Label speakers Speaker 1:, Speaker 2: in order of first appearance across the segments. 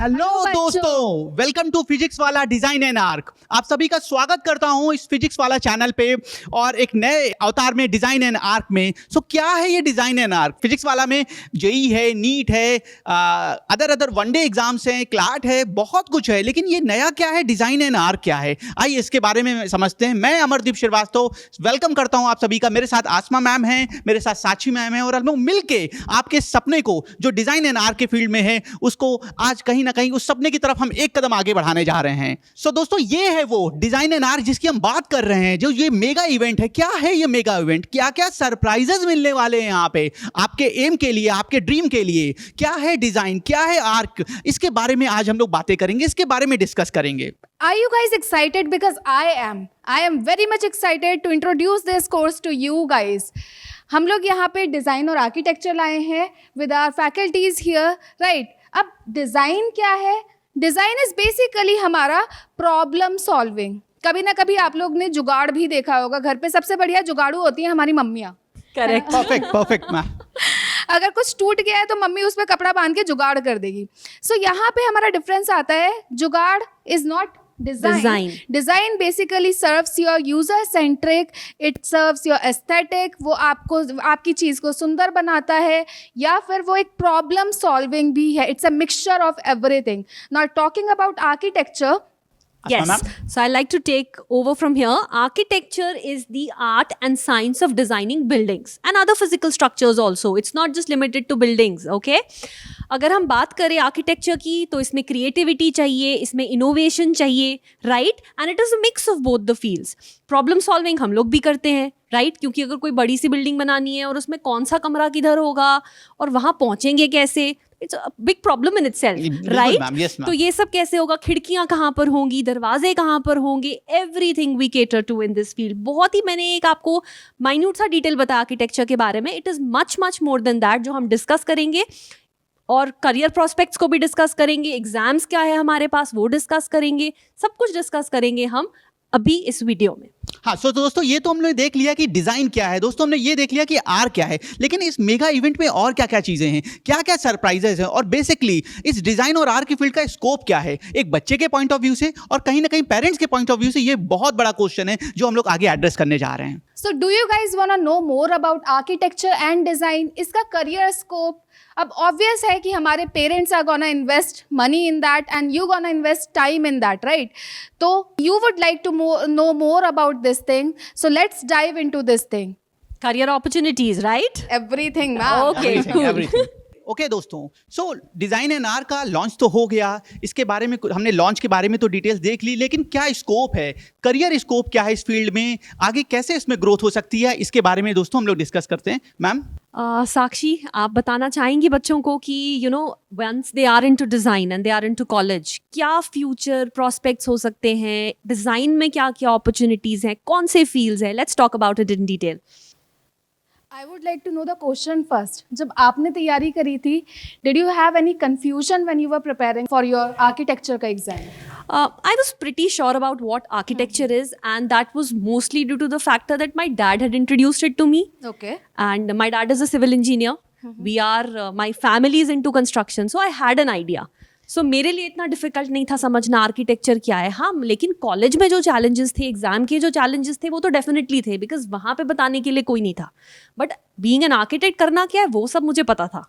Speaker 1: Hello दोस्तों, welcome to physics वाला design and arc. आप सभी का स्वागत करता हूं इस फिजिक्स वाला चैनल पे और एक नए अवतार में डिजाइन एंड आर्क में। सो क्या है ये डिजाइन एंड आर्क? फिजिक्स वाला में जेई है, नीट है, अदर वनडे एग्जाम्स हैं, क्लाट है, बहुत कुछ है, लेकिन ये नया क्या है, डिजाइन एंड आर्क क्या है? आइए इसके बारे में समझते हैं। मैं अमरदीप श्रीवास्तव वेलकम करता हूं आप सभी का। मेरे साथ आसमा मैम है, मेरे साथ साक्षी मैम है, और हम लोग मिलके आपके सपने को जो डिजाइन एंड आर्क के फील्ड में है उसको आज कहीं ना कहीं उस सपने की तरफ हम एक कदम आगे बढ़ाने जा रहे हैं। सो दोस्तों, ये है वो डिजाइन एंड आर्क जिसकी हम बात कर रहे हैं, जो ये मेगा इवेंट है। क्या है ये मेगा इवेंट? क्या क्या सरप्राइजेस मिलने वाले हैं यहाँ पे आपके एम के लिए, आपके ड्रीम के लिए? क्या है डिजाइन, क्या है आर्क? इसके बारे में आज हम लोग बातें करेंगे, इसके बारे में डिस्कस करेंगे।
Speaker 2: Are you guys excited? Because I am. I am very much excited to introduce this course to you guys. हम लोग यहाँ पे डिज़ाइन और आर्किटेक्चर लाए हैं with our faculties here, right? अब डिज़ाइन क्या है? डिज़ाइन इज़ बेसिकली हमारा प्रॉब्लम सॉल्विंग। कभी ना कभी आप लोग ने जुगाड़ भी देखा होगा। घर पे सबसे बढ़िया जुगाड़ू होती हैं हमारी मम्मियाँ।
Speaker 1: Correct, perfect ma'am.
Speaker 2: अगर कुछ टूट गया है तो मम्मी उस पर कपड़ा बांध के जुगाड़ कर देगी। सो यहाँ पे हमारा डिफरेंस आता है, जुगाड़ is not design. Design basically serves your user centric, it serves your aesthetic. वो आपको आपकी चीज़ को सुंदर बनाता है, या फिर वो एक प्रॉब्लम सॉल्विंग भी है। It's a mixture of everything. Not talking about architecture.
Speaker 3: Yes, so I like to take over from here. Architecture is the art and science of designing buildings and other physical structures also. It's not just limited to buildings, okay? अगर हम बात करें architecture की तो इसमें creativity चाहिए, इसमें innovation चाहिए, right? And it is a mix of both the fields. Problem solving हम लोग भी करते हैं, राइट? क्योंकि अगर कोई बड़ी सी बिल्डिंग बनानी है और उसमें कौन सा कमरा किधर होगा और वहाँ पहुँचेंगे कैसे, it's a big problem in itself, right? तो ये सब कैसे होगा, खिड़कियां कहाँ पर होंगी, दरवाजे कहाँ पर होंगे, everything we cater to in this field. बहुत ही मैंने एक आपको माइन्यूट सा डिटेल बताया आर्किटेक्चर के बारे में। It is much more than that, जो हम डिस्कस करेंगे। और करियर प्रोस्पेक्ट्स को भी डिस्कस करेंगे, एग्जाम्स क्या है हमारे पास वो डिस्कस करेंगे, सब कुछ डिस्कस करेंगे हम अभी इस वीडियो में।
Speaker 1: हाँ, सो दोस्तों, ये तो हमने देख लिया कि डिजाइन क्या है, दोस्तों हमने ये देख लिया कि आर क्या है, लेकिन इस मेगा इवेंट में और क्या क्या चीजें हैं, क्या क्या सरप्राइजेस हैं, और बेसिकली इस डिजाइन और आर की फील्ड का स्कोप क्या है एक बच्चे के पॉइंट ऑफ व्यू से और कहीं ना कहीं पेरेंट्स के पॉइंट ऑफ व्यू से। ये बहुत बड़ा क्वेश्चन है जो हम लोग आगे एड्रेस करने जा रहे हैं।
Speaker 2: So do you guys want to know more about architecture and design? इसका career scope अब obvious है कि हमारे parents are gonna invest money in that and you gonna invest time in that, right? तो you would like to know more about this thing. So let's dive into this thing.
Speaker 3: Career opportunities, right?
Speaker 2: Everything, ma'am.
Speaker 3: Okay, cool.
Speaker 1: Okay दोस्तों, सो design and arc का launch तो हो गया। इसके बारे में हमने लॉन्च के बारे में तो डिटेल्स देख ली, लेकिन क्या स्कोप है, करियर स्कोप क्या है इस फील्ड में, आगे कैसे इसमें ग्रोथ हो सकती है, इसके बारे में दोस्तों हम लोग डिस्कस करते हैं। मैम
Speaker 3: साक्षी, आप बताना चाहेंगी बच्चों को कि you know once they are into design and they are into college, क्या फ्यूचर प्रोस्पेक्ट्स हो सकते हैं, डिज़ाइन में क्या क्या अपॉर्चुनिटीज़ हैं, कौन से फील्ड्स हैं? Let's talk about it in detail.
Speaker 2: I would like to know the question first. जब आपने तैयारी करी थी, did you have any confusion when you were preparing for your architecture का exam?
Speaker 3: I was pretty sure about what architecture is, and that was mostly due to the factor that my dad had introduced it to me.
Speaker 2: Okay.
Speaker 3: And my dad is a civil engineer. We are, my family is into construction, so I had an idea. सो मेरे लिए इतना difficult नहीं था समझना architecture क्या है। हाँ, लेकिन कॉलेज में जो चैलेंजेस थे, एग्जाम के जो चैलेंजेस थे, वो तो डेफिनेटली थे, बिकॉज वहाँ पे बताने के लिए कोई नहीं था। बट बीइंग एन आर्किटेक्ट करना क्या है वो सब मुझे पता था।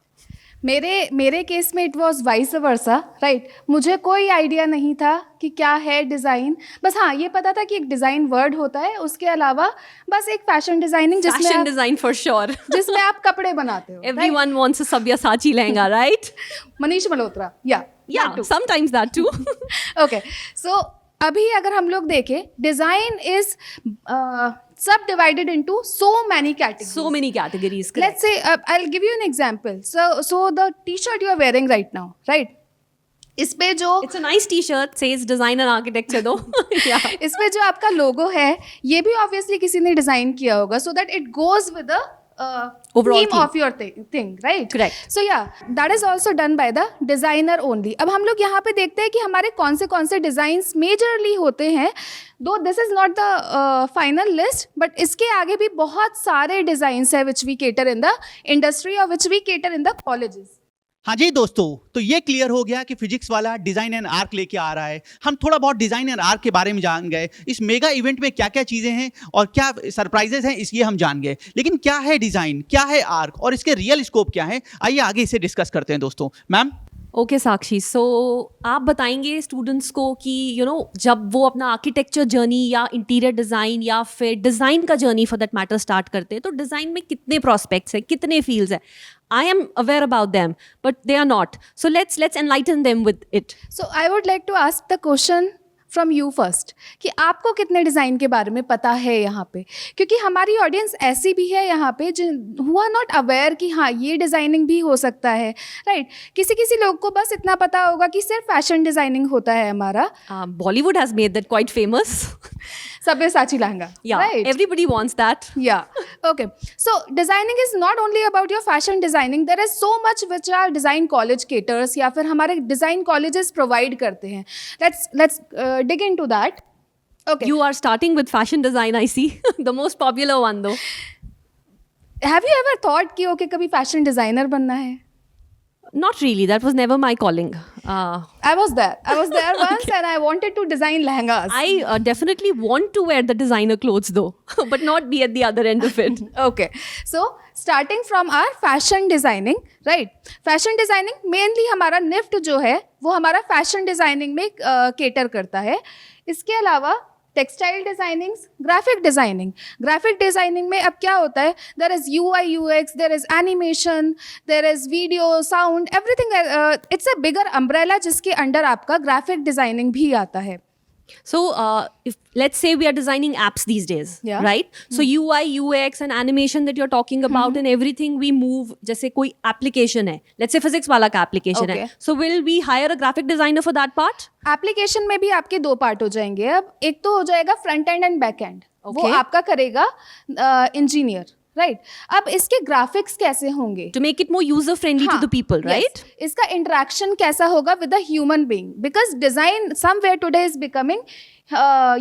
Speaker 2: मेरे केस में it was vice versa, right? मुझे कोई आइडिया नहीं था कि क्या है डिज़ाइन। बस हाँ, ये पता था कि एक डिज़ाइन वर्ड होता है, उसके अलावा बस एक fashion designing,
Speaker 3: fashion design for sure,
Speaker 2: जिसमें आप कपड़े बनाते हो।
Speaker 3: Everyone wants a Sabyasachi lehenga, right?
Speaker 2: Manish Malhotra, या
Speaker 3: समटाइम्स दैट टू।
Speaker 2: ओके, सो अभी अगर हम लोग देखें, design is subdivided into so many categories. Let's say I'll give you an example. So the t-shirt you are wearing right now, right? इस पे जो
Speaker 3: It's a nice t-shirt, says design and architecture though. Yeah.
Speaker 2: इस पे जो आपका लोगो है, ये भी obviously किसी ने डिजाइन किया होगा, so that it goes with the
Speaker 3: overall
Speaker 2: theme of your thing, right?
Speaker 3: Correct.
Speaker 2: So yeah, that is also done by the designer only. अब हम लोग यहाँ पे देखते हैं कि हमारे कौन से डिजाइन्स मेजरली होते हैं। Though this is not the final list, but इसके आगे भी बहुत सारे डिजाइन्स हैं which we cater in the industry or which we cater in the colleges.
Speaker 1: हाँ जी दोस्तों, तो ये क्लियर हो गया कि फिजिक्स वाला डिजाइन एंड आर्क लेके आ रहा है। हम थोड़ा बहुत डिजाइन एंड आर्क के बारे में जान गए, इस मेगा इवेंट में क्या क्या चीजें हैं और क्या सरप्राइजेस हैं इसलिए हम जान गए। लेकिन क्या है डिजाइन, क्या है आर्क और इसके रियल स्कोप क्या है, आइए आगे इसे डिस्कस करते हैं दोस्तों। मैम
Speaker 3: ओके साक्षी, सो आप बताएंगे स्टूडेंट्स को कि जब वो अपना आर्किटेक्चर जर्नी या इंटीरियर डिज़ाइन या फिर डिज़ाइन का journey for that matter start करते हैं तो डिज़ाइन में कितने प्रॉस्पेक्ट्स हैं, कितने फील्ड्स हैं। I am aware about them but they are not, so let's enlighten them with it.
Speaker 2: So I would like to ask the question from you first कि आपको कितने डिज़ाइन के बारे में पता है यहाँ पे, क्योंकि हमारी ऑडियंस ऐसी भी है यहाँ पे जिन हु आर नॉट अवेयर कि हाँ ये डिज़ाइनिंग भी हो सकता है, राइट। किसी किसी लोग को बस इतना पता होगा कि सिर्फ फैशन डिज़ाइनिंग होता है हमारा।
Speaker 3: Bollywood has made that quite famous.
Speaker 2: Sabyasachi lehenga,
Speaker 3: Yeah,
Speaker 2: right?
Speaker 3: everybody wants that.
Speaker 2: Yeah. Okay. So designing is not only about your fashion designing. There is so much which our design college caters या फिर हमारे design colleges provide करते हैं. Let's dig into that. Okay.
Speaker 3: You are starting with fashion design, I see. The most popular one though.
Speaker 2: Have you ever thought कि okay कभी fashion designer बनना है?
Speaker 3: Not really. That was never my calling.
Speaker 2: I was there once and I wanted to design lehengas.
Speaker 3: I definitely want to wear the designer clothes though, but not be at the other end of it.
Speaker 2: Okay. So starting from our fashion designing, right? Fashion designing mainly हमारा NIFT जो है वो हमारा fashion designing में cater करता है। इसके अलावा टेक्सटाइल डिजाइनिंग, ग्राफिक डिजाइनिंग में अब क्या होता है, there is UI UX, there is animation, there is video, sound, everything. It's a bigger umbrella जिसके अंडर आपका ग्राफिक डिजाइनिंग भी आता है।
Speaker 3: So, if let's say we are designing apps these days,
Speaker 2: Yeah.
Speaker 3: right? So UI, UX and animation that you're talking about and everything we move, जैसे कोई application है, let's say physics वाला का application है,
Speaker 2: Okay.
Speaker 3: so will we hire a graphic designer for that part?
Speaker 2: Application में भी आपके दो पार्ट हो जाएंगे। अब एक तो हो जाएगा front end and back and, वो
Speaker 3: Okay.
Speaker 2: आपका करेगा इंजीनियर, राइट। अब इसके ग्राफिक्स कैसे होंगे,
Speaker 3: To make it more user friendly to
Speaker 2: हाँ,
Speaker 3: the people, right?
Speaker 2: yes. इसका इंटरेक्शन कैसा होगा with the human being, because design somewhere today is becoming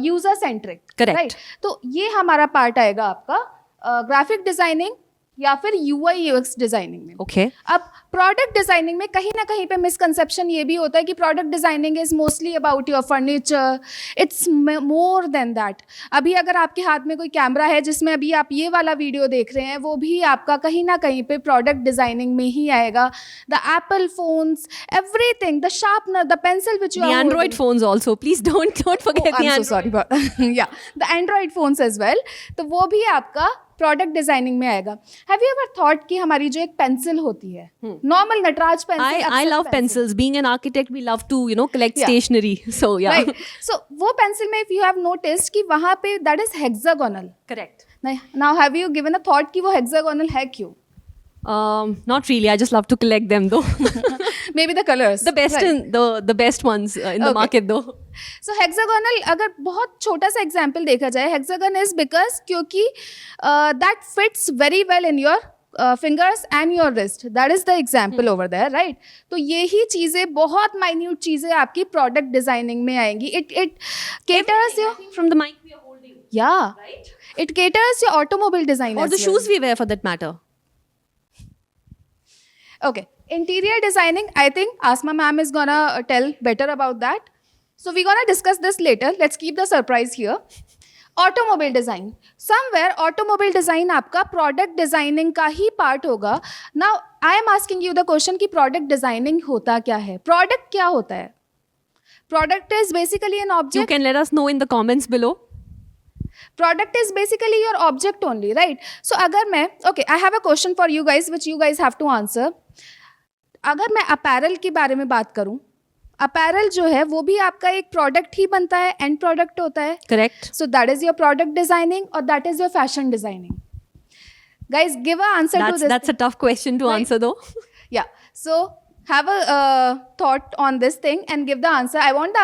Speaker 2: user centric,
Speaker 3: Correct.
Speaker 2: तो ये हमारा पार्ट आएगा आपका ग्राफिक डिजाइनिंग या फिर UI UX डिजाइनिंग में।
Speaker 3: Okay.
Speaker 2: अब प्रोडक्ट डिजाइनिंग में कहीं ना कहीं पे मिसकंसेप्शन ये भी होता है कि product designing is mostly about your furniture, it's more than that. अभी अगर आपके हाथ में कोई कैमरा है जिसमें अभी आप ये वाला वीडियो देख रहे हैं, वो भी आपका कहीं ना कहीं पे प्रोडक्ट डिजाइनिंग में ही आएगा। The Apple phones, everything, the sharpener, the pencil which you
Speaker 3: The Android phones also. Please don't forget the Android.
Speaker 2: Sorry या the Android phones as well, तो वो भी आपका प्रोडक्ट डिजाइनिंग में आएगा। हैव यू एवर थॉट कि हमारी जो एक पेंसिल होती है, normal Nataraj pencil,
Speaker 3: I love pencils. Being an architect, we love to collect
Speaker 2: Yeah.
Speaker 3: stationery. So yeah.
Speaker 2: Right. So वो पेंसिल में इफ यू हैव नोटिस्ड कि वहां पे that is hexagonal.
Speaker 3: Correct.
Speaker 2: Now have you given a thought कि वो hexagonal है क्यों?
Speaker 3: Not really. I just love to collect them though.
Speaker 2: May be the colours,
Speaker 3: The best in the best ones in the
Speaker 2: Okay.
Speaker 3: market though.
Speaker 2: So hexagonal अगर बहुत छोटा सा example देखा जाए, हेक्सागन इज बिकॉज क्योंकि that fits very well in your fingers and your wrist, that is the example over there, right. तो यही चीज़ें, बहुत माइन्यूट चीज़ें आपकी प्रोडक्ट डिजाइनिंग में आएंगी। It caters your,
Speaker 3: From the mic we are holding.
Speaker 2: या
Speaker 3: Right?
Speaker 2: It caters your automobile design
Speaker 3: Or the shoes we wear for that matter.
Speaker 2: Okay, interior designing, I think Asma ma'am is gonna tell better about that. So we're gonna discuss this later. Let's keep the surprise here. Automobile design. Somewhere automobile design आपका product designing का ही part होगा. Now I am asking you the question कि product designing होता क्या है? Product क्या होता है? Product is basically an
Speaker 3: You
Speaker 2: object.
Speaker 3: can let us know in the comments below.
Speaker 2: Product is basically your object only, right? So अगर मैं, okay, I have a question for you guys which you guys have to answer. अगर मैं apparel के बारे में बात करूं, apparel जो है वो भी आपका एक product ही बनता है, end product होता है।
Speaker 3: Correct.
Speaker 2: So that is your product designing or that is your fashion designing. Guys, give an answer to this.
Speaker 3: That's a tough question to
Speaker 2: Right.
Speaker 3: answer though.
Speaker 2: Yeah. So have a thought on this thing and give the answer. I want the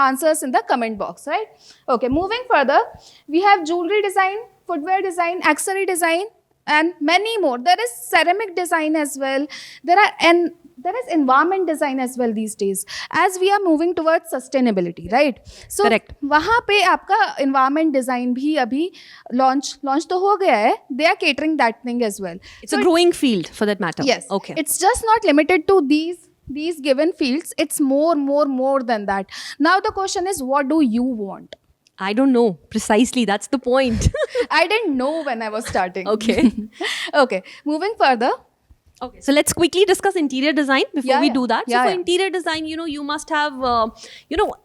Speaker 2: answers in the comment box, right? Okay, moving further, we have jewelry design, footwear design, accessory design, and many more. There is ceramic design as well. There are and there is environment design as well these days as we are moving towards sustainability, right? So
Speaker 3: Correct.
Speaker 2: वहाँ पे आपका environment design भी अभी launch तो हो गया है. They are catering that thing as well.
Speaker 3: It's a growing field for that matter.
Speaker 2: Yes.
Speaker 3: Okay.
Speaker 2: It's just not limited to these given fields. It's more than that. Now the question is, what do you want?
Speaker 3: I don't know precisely. That's the point.
Speaker 2: I didn't know when I was starting.
Speaker 3: Okay.
Speaker 2: Okay. Moving further.
Speaker 3: Okay, so let's quickly discuss interior design before
Speaker 2: Yeah,
Speaker 3: we
Speaker 2: yeah.
Speaker 3: do that.
Speaker 2: Yeah,
Speaker 3: So for
Speaker 2: yeah.
Speaker 3: interior design, you must have,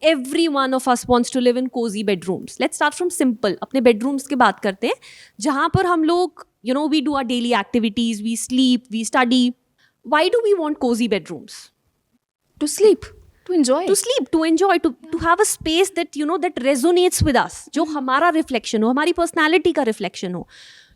Speaker 3: every one of us wants to live in cozy bedrooms. Let's start from simple. अपने bedrooms की बात करते हैं, जहाँ पर हम लोग, we do our daily activities, we sleep, we study. Why do we want cozy bedrooms?
Speaker 2: To sleep. To enjoy.
Speaker 3: To sleep, to enjoy, to have a space that, that resonates with us. जो हमारा reflection हो, हमारी personality का reflection हो.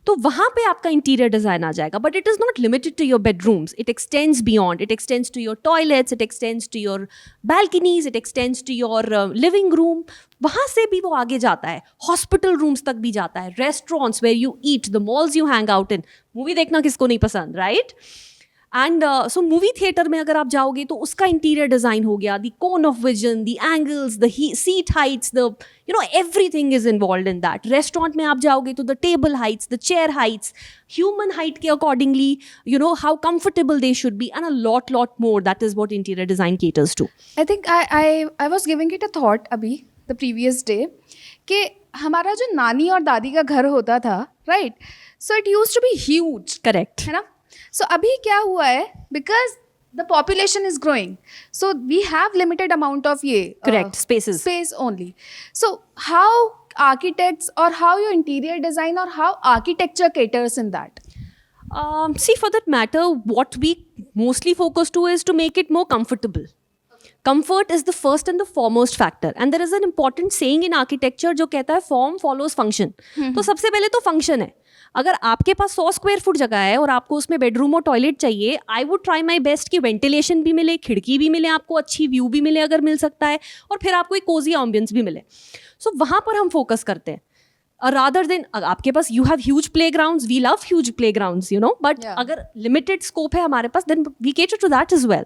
Speaker 3: तो वहाँ पे आपका इंटीरियर डिजाइन आ जाएगा. But it is not limited to your bedrooms. It extends beyond. It extends to your toilets. It extends to your balconies. It extends to your living room. वहाँ से भी वो आगे जाता है. हॉस्पिटल रूम्स तक भी जाता है. Restaurants where you eat, the malls you hang out in. Movie देखना किसको नहीं पसंद, right? And so movie theatre में अगर आप जाओगे तो उसका इंटीरियर डिजाइन हो गया. The cone of vision, the angles, the seat heights, the everything is involve in that. Restaurant में आप जाओगे तो the table heights, the chair heights, human height के accordingly how comfortable they should be, and a lot more. That is what interior design caters to.
Speaker 2: I think I was giving it a thought अभी the previous day कि हमारा जो नानी और दादी का घर होता था, right? So it used to be huge.
Speaker 3: Correct.
Speaker 2: है ना? So अभी क्या हुआ है? Because the population is growing, so we have limited amount of
Speaker 3: Correct. Spaces.
Speaker 2: space only. So how architects or how your interior design or how architecture caters in that?
Speaker 3: See, for that matter, what we mostly focus to is to make it more comfortable. Comfort is the first and the foremost factor. And there is an important saying in architecture जो कहता है form follows function. तो सबसे पहले तो function है. अगर आपके पास 100 स्क्वायर फुट जगह है और आपको उसमें बेडरूम और टॉयलेट चाहिए, I would try my best कि वेंटिलेशन भी मिले, खिड़की भी मिले, आपको अच्छी व्यू भी मिले अगर मिल सकता है, और फिर आपको एक कोजी एम्बियंस भी मिले. सो वहाँ पर हम फोकस करते हैं. रादर देन आपके पास you have huge playgrounds, we love huge playgrounds, but अगर लिमिटेड स्कोप है हमारे पास, then we cater to that as well.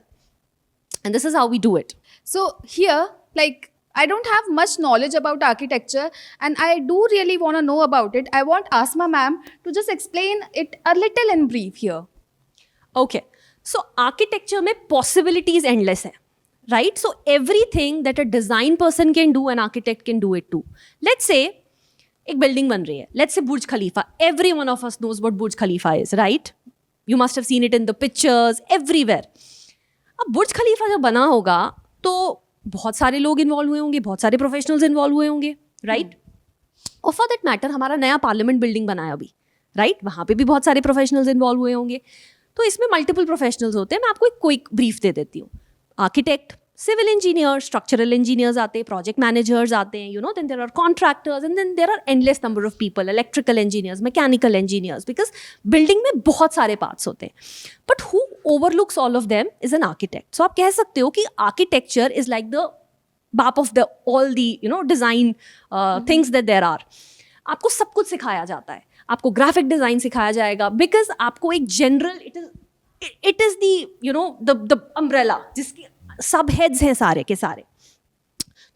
Speaker 3: And this is how we do it.
Speaker 2: So here, like, I don't have much knowledge about architecture and I do really want to know about it. I want Asma ma'am to just explain it a little in brief here.
Speaker 3: Okay. So architecture में possibilities endless है. Right? So everything that a design person can do, an architect can do it too. Let's say एक building बन रही है. Let's say Burj Khalifa. Every one of us knows what Burj Khalifa is, right? You must have seen it in the pictures, everywhere. अब बुर्ज खलीफा जब बना होगा तो बहुत सारे लोग इन्वॉल्व हुए होंगे, बहुत सारे प्रोफेशनल्स इन्वॉल्व हुए होंगे, राइट? और फॉर दैट मैटर हमारा नया पार्लियामेंट बिल्डिंग बना है अभी, राइट? वहाँ पे भी बहुत सारे प्रोफेशनल्स इन्वॉल्व हुए होंगे. तो इसमें मल्टीपल प्रोफेशनल्स होते हैं. मैं आपको एक क्विक ब्रीफ दे देती हूँ. Architect, civil engineer, structural engineers आते हैं, प्रोजेक्ट मैनेजर्स आते हैं, then there are contractors, and then there are endless number of people, electrical engineers, mechanical engineers, because building में बहुत सारे पार्ट्स होते हैं. But who overlooks all of them is an architect. So आप कह सकते हो कि आर्किटेक्चर इज लाइक द बाप of the all the design things that there are. आपको सब कुछ सिखाया जाता है. आपको ग्राफिक डिजाइन सिखाया जाएगा, बिकॉज आपको एक general it is the umbrella जिसकी सब हेड्स हैं सारे के सारे.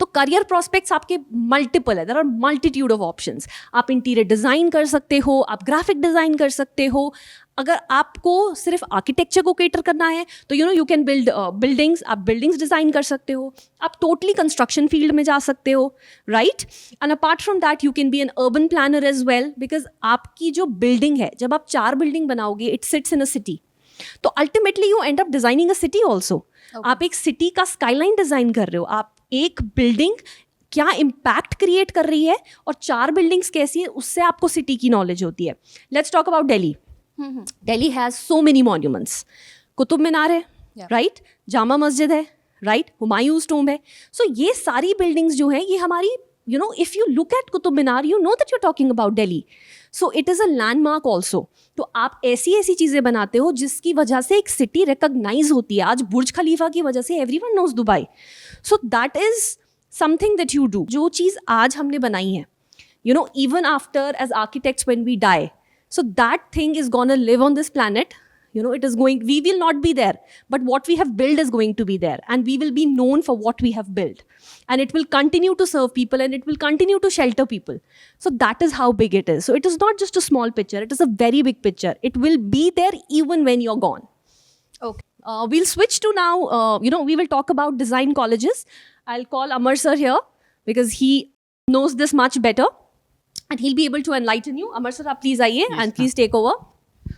Speaker 3: तो करियर प्रोस्पेक्ट्स आपके मल्टीपल है. There are multitude of options. आप इंटीरियर डिज़ाइन कर सकते हो, आप ग्राफिक डिज़ाइन कर सकते हो. अगर आपको सिर्फ आर्किटेक्चर को केटर करना है तो यू कैन बिल्ड बिल्डिंग्स. आप बिल्डिंग्स डिज़ाइन कर सकते हो. आप टोटली कंस्ट्रक्शन फील्ड में जा सकते हो, right? And apart from that you can be an urban planner as well, because आपकी जो बिल्डिंग है, जब आप 4 बिल्डिंग बनाओगे, it sits in a city. So ultimately you end up designing a city also. आप एक सिटी का skyline design कर रहे हो. आप एक बिल्डिंग क्या इम्पैक्ट क्रिएट कर रही है और 4 बिल्डिंग्स कैसी है, उससे आपको सिटी की नॉलेज होती है. Let's talk about Delhi. Delhi has so many monuments. Qutub Minar है, राइट? जामा मस्जिद है, राइट? हुमायूंस टॉम्ब है. सो ये सारी बिल्डिंग्स जो हैं, ये हमारी if you look at Qutub Minar, you know that you're talking about Delhi. So it is a landmark also. तो आप ऐसी चीज़ें बनाते हो जिसकी वजह से एक सिटी रिकॉग्नाइज होती है. आज बुर्ज खलीफा की वजह से everyone knows Dubai. So that is something that you do. जो चीज़ आज हमने बनाई है, even after as architects when we die, so that thing is gonna live on this planet, You know, it is going, we will not be there, but what we have built is going to be there, and we will be known for what we have built, and it will continue to serve people, and it will continue to shelter people. So that is how big it is. So it is not just a small picture, it is a very big picture. It will be there even when you're gone.
Speaker 2: Okay.
Speaker 3: We'll switch to now, we will talk about design colleges. I'll call Amar sir here because he knows this much better and he'll be able to enlighten you. Amar sir, आप please आइए and please take over.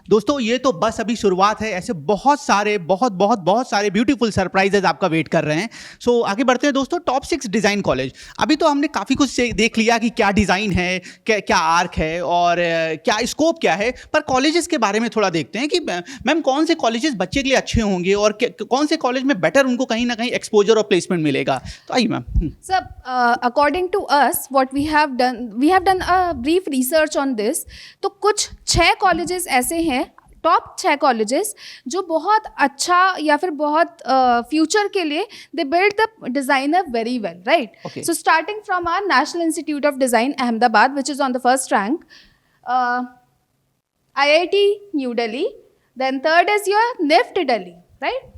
Speaker 1: दोस्तों ये तो बस अभी शुरुआत है, ऐसे बहुत सारे ब्यूटीफुल सरप्राइजेज आपका वेट कर रहे हैं. सो आगे बढ़ते हैं दोस्तों. Top 6 design college. अभी तो हमने काफ़ी कुछ देख लिया कि क्या डिज़ाइन है, क्या आर्क है और क्या स्कोप क्या है, पर कॉलेजेस के बारे में थोड़ा देखते हैं कि मैम कौन से कॉलेजेस बच्चे के लिए अच्छे होंगे और कौन से कॉलेज में बेटर उनको कहीं ना कहीं एक्सपोजर और प्लेसमेंट मिलेगा. तो आइए ma'am.
Speaker 2: So, according to us, what we have done a brief research on this. तो कुछ 6 कॉलेजेस ऐसे हैं, टॉप 6 कॉलेजेस जो बहुत अच्छा या फिर बहुत फ्यूचर के लिए they build the designer very well, right. So starting from our National Institute of Design Ahmedabad, which is on the first rank, IIT New Delhi, then third is your NIFT Delhi, right.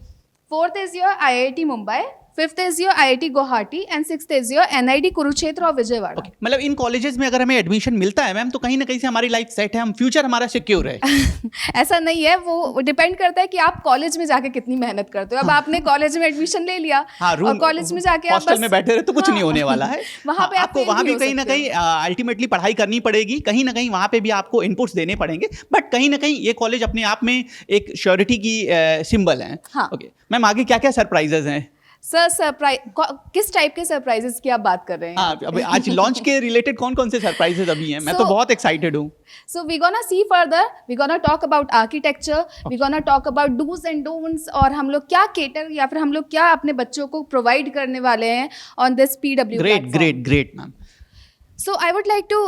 Speaker 2: Fourth is your IIT Mumbai, fifth is your IIT Guwahati and sixth is your NID Kurukshetra और विजयवाड़ा.
Speaker 1: मतलब इन colleges में अगर हमें admission मिलता है ma'am तो कहीं ना कहीं से हमारी लाइफ सेट है, हम फ्यूचर हमारा सिक्योर है.
Speaker 2: ऐसा नहीं है, वो डिपेंड करता है कि आप कॉलेज में जाके कितनी मेहनत करते हो. अब आपने कॉलेज में एडमिशन ले लिया और कॉलेज में जाके
Speaker 1: हॉस्टल में बैठे रहे तो कुछ नहीं होने वाला है.
Speaker 2: वहाँ पे
Speaker 1: आपको वहाँ भी कहीं ना कहीं अल्टीमेटली पढ़ाई करनी पड़ेगी, कहीं ना कहीं वहाँ पे भी आपको इनपुट्स देने पड़ेंगे, बट कहीं ना कहीं ये कॉलेज अपने आप में एक श्योरिटी की सिंबल है. ओके मैम, आगे क्या क्या सरप्राइजेज हैं?
Speaker 2: सर सरप्राइज किस टाइप के सरप्राइजेस की आप बात कर रहे हैं?
Speaker 1: अभी आज लॉन्च के रिलेटेड कौन कौन से सरप्राइजेस अभी हैं? मैं तो बहुत एक्साइटेड हूँ.
Speaker 2: So we're gonna see further. We're gonna talk about architecture. We're gonna talk about do's and don'ts और हम लोग क्या cater या फिर हम लोग क्या अपने बच्चों को provide करने वाले हैं on this PW platform.
Speaker 1: Great ma'am.
Speaker 2: So I would like to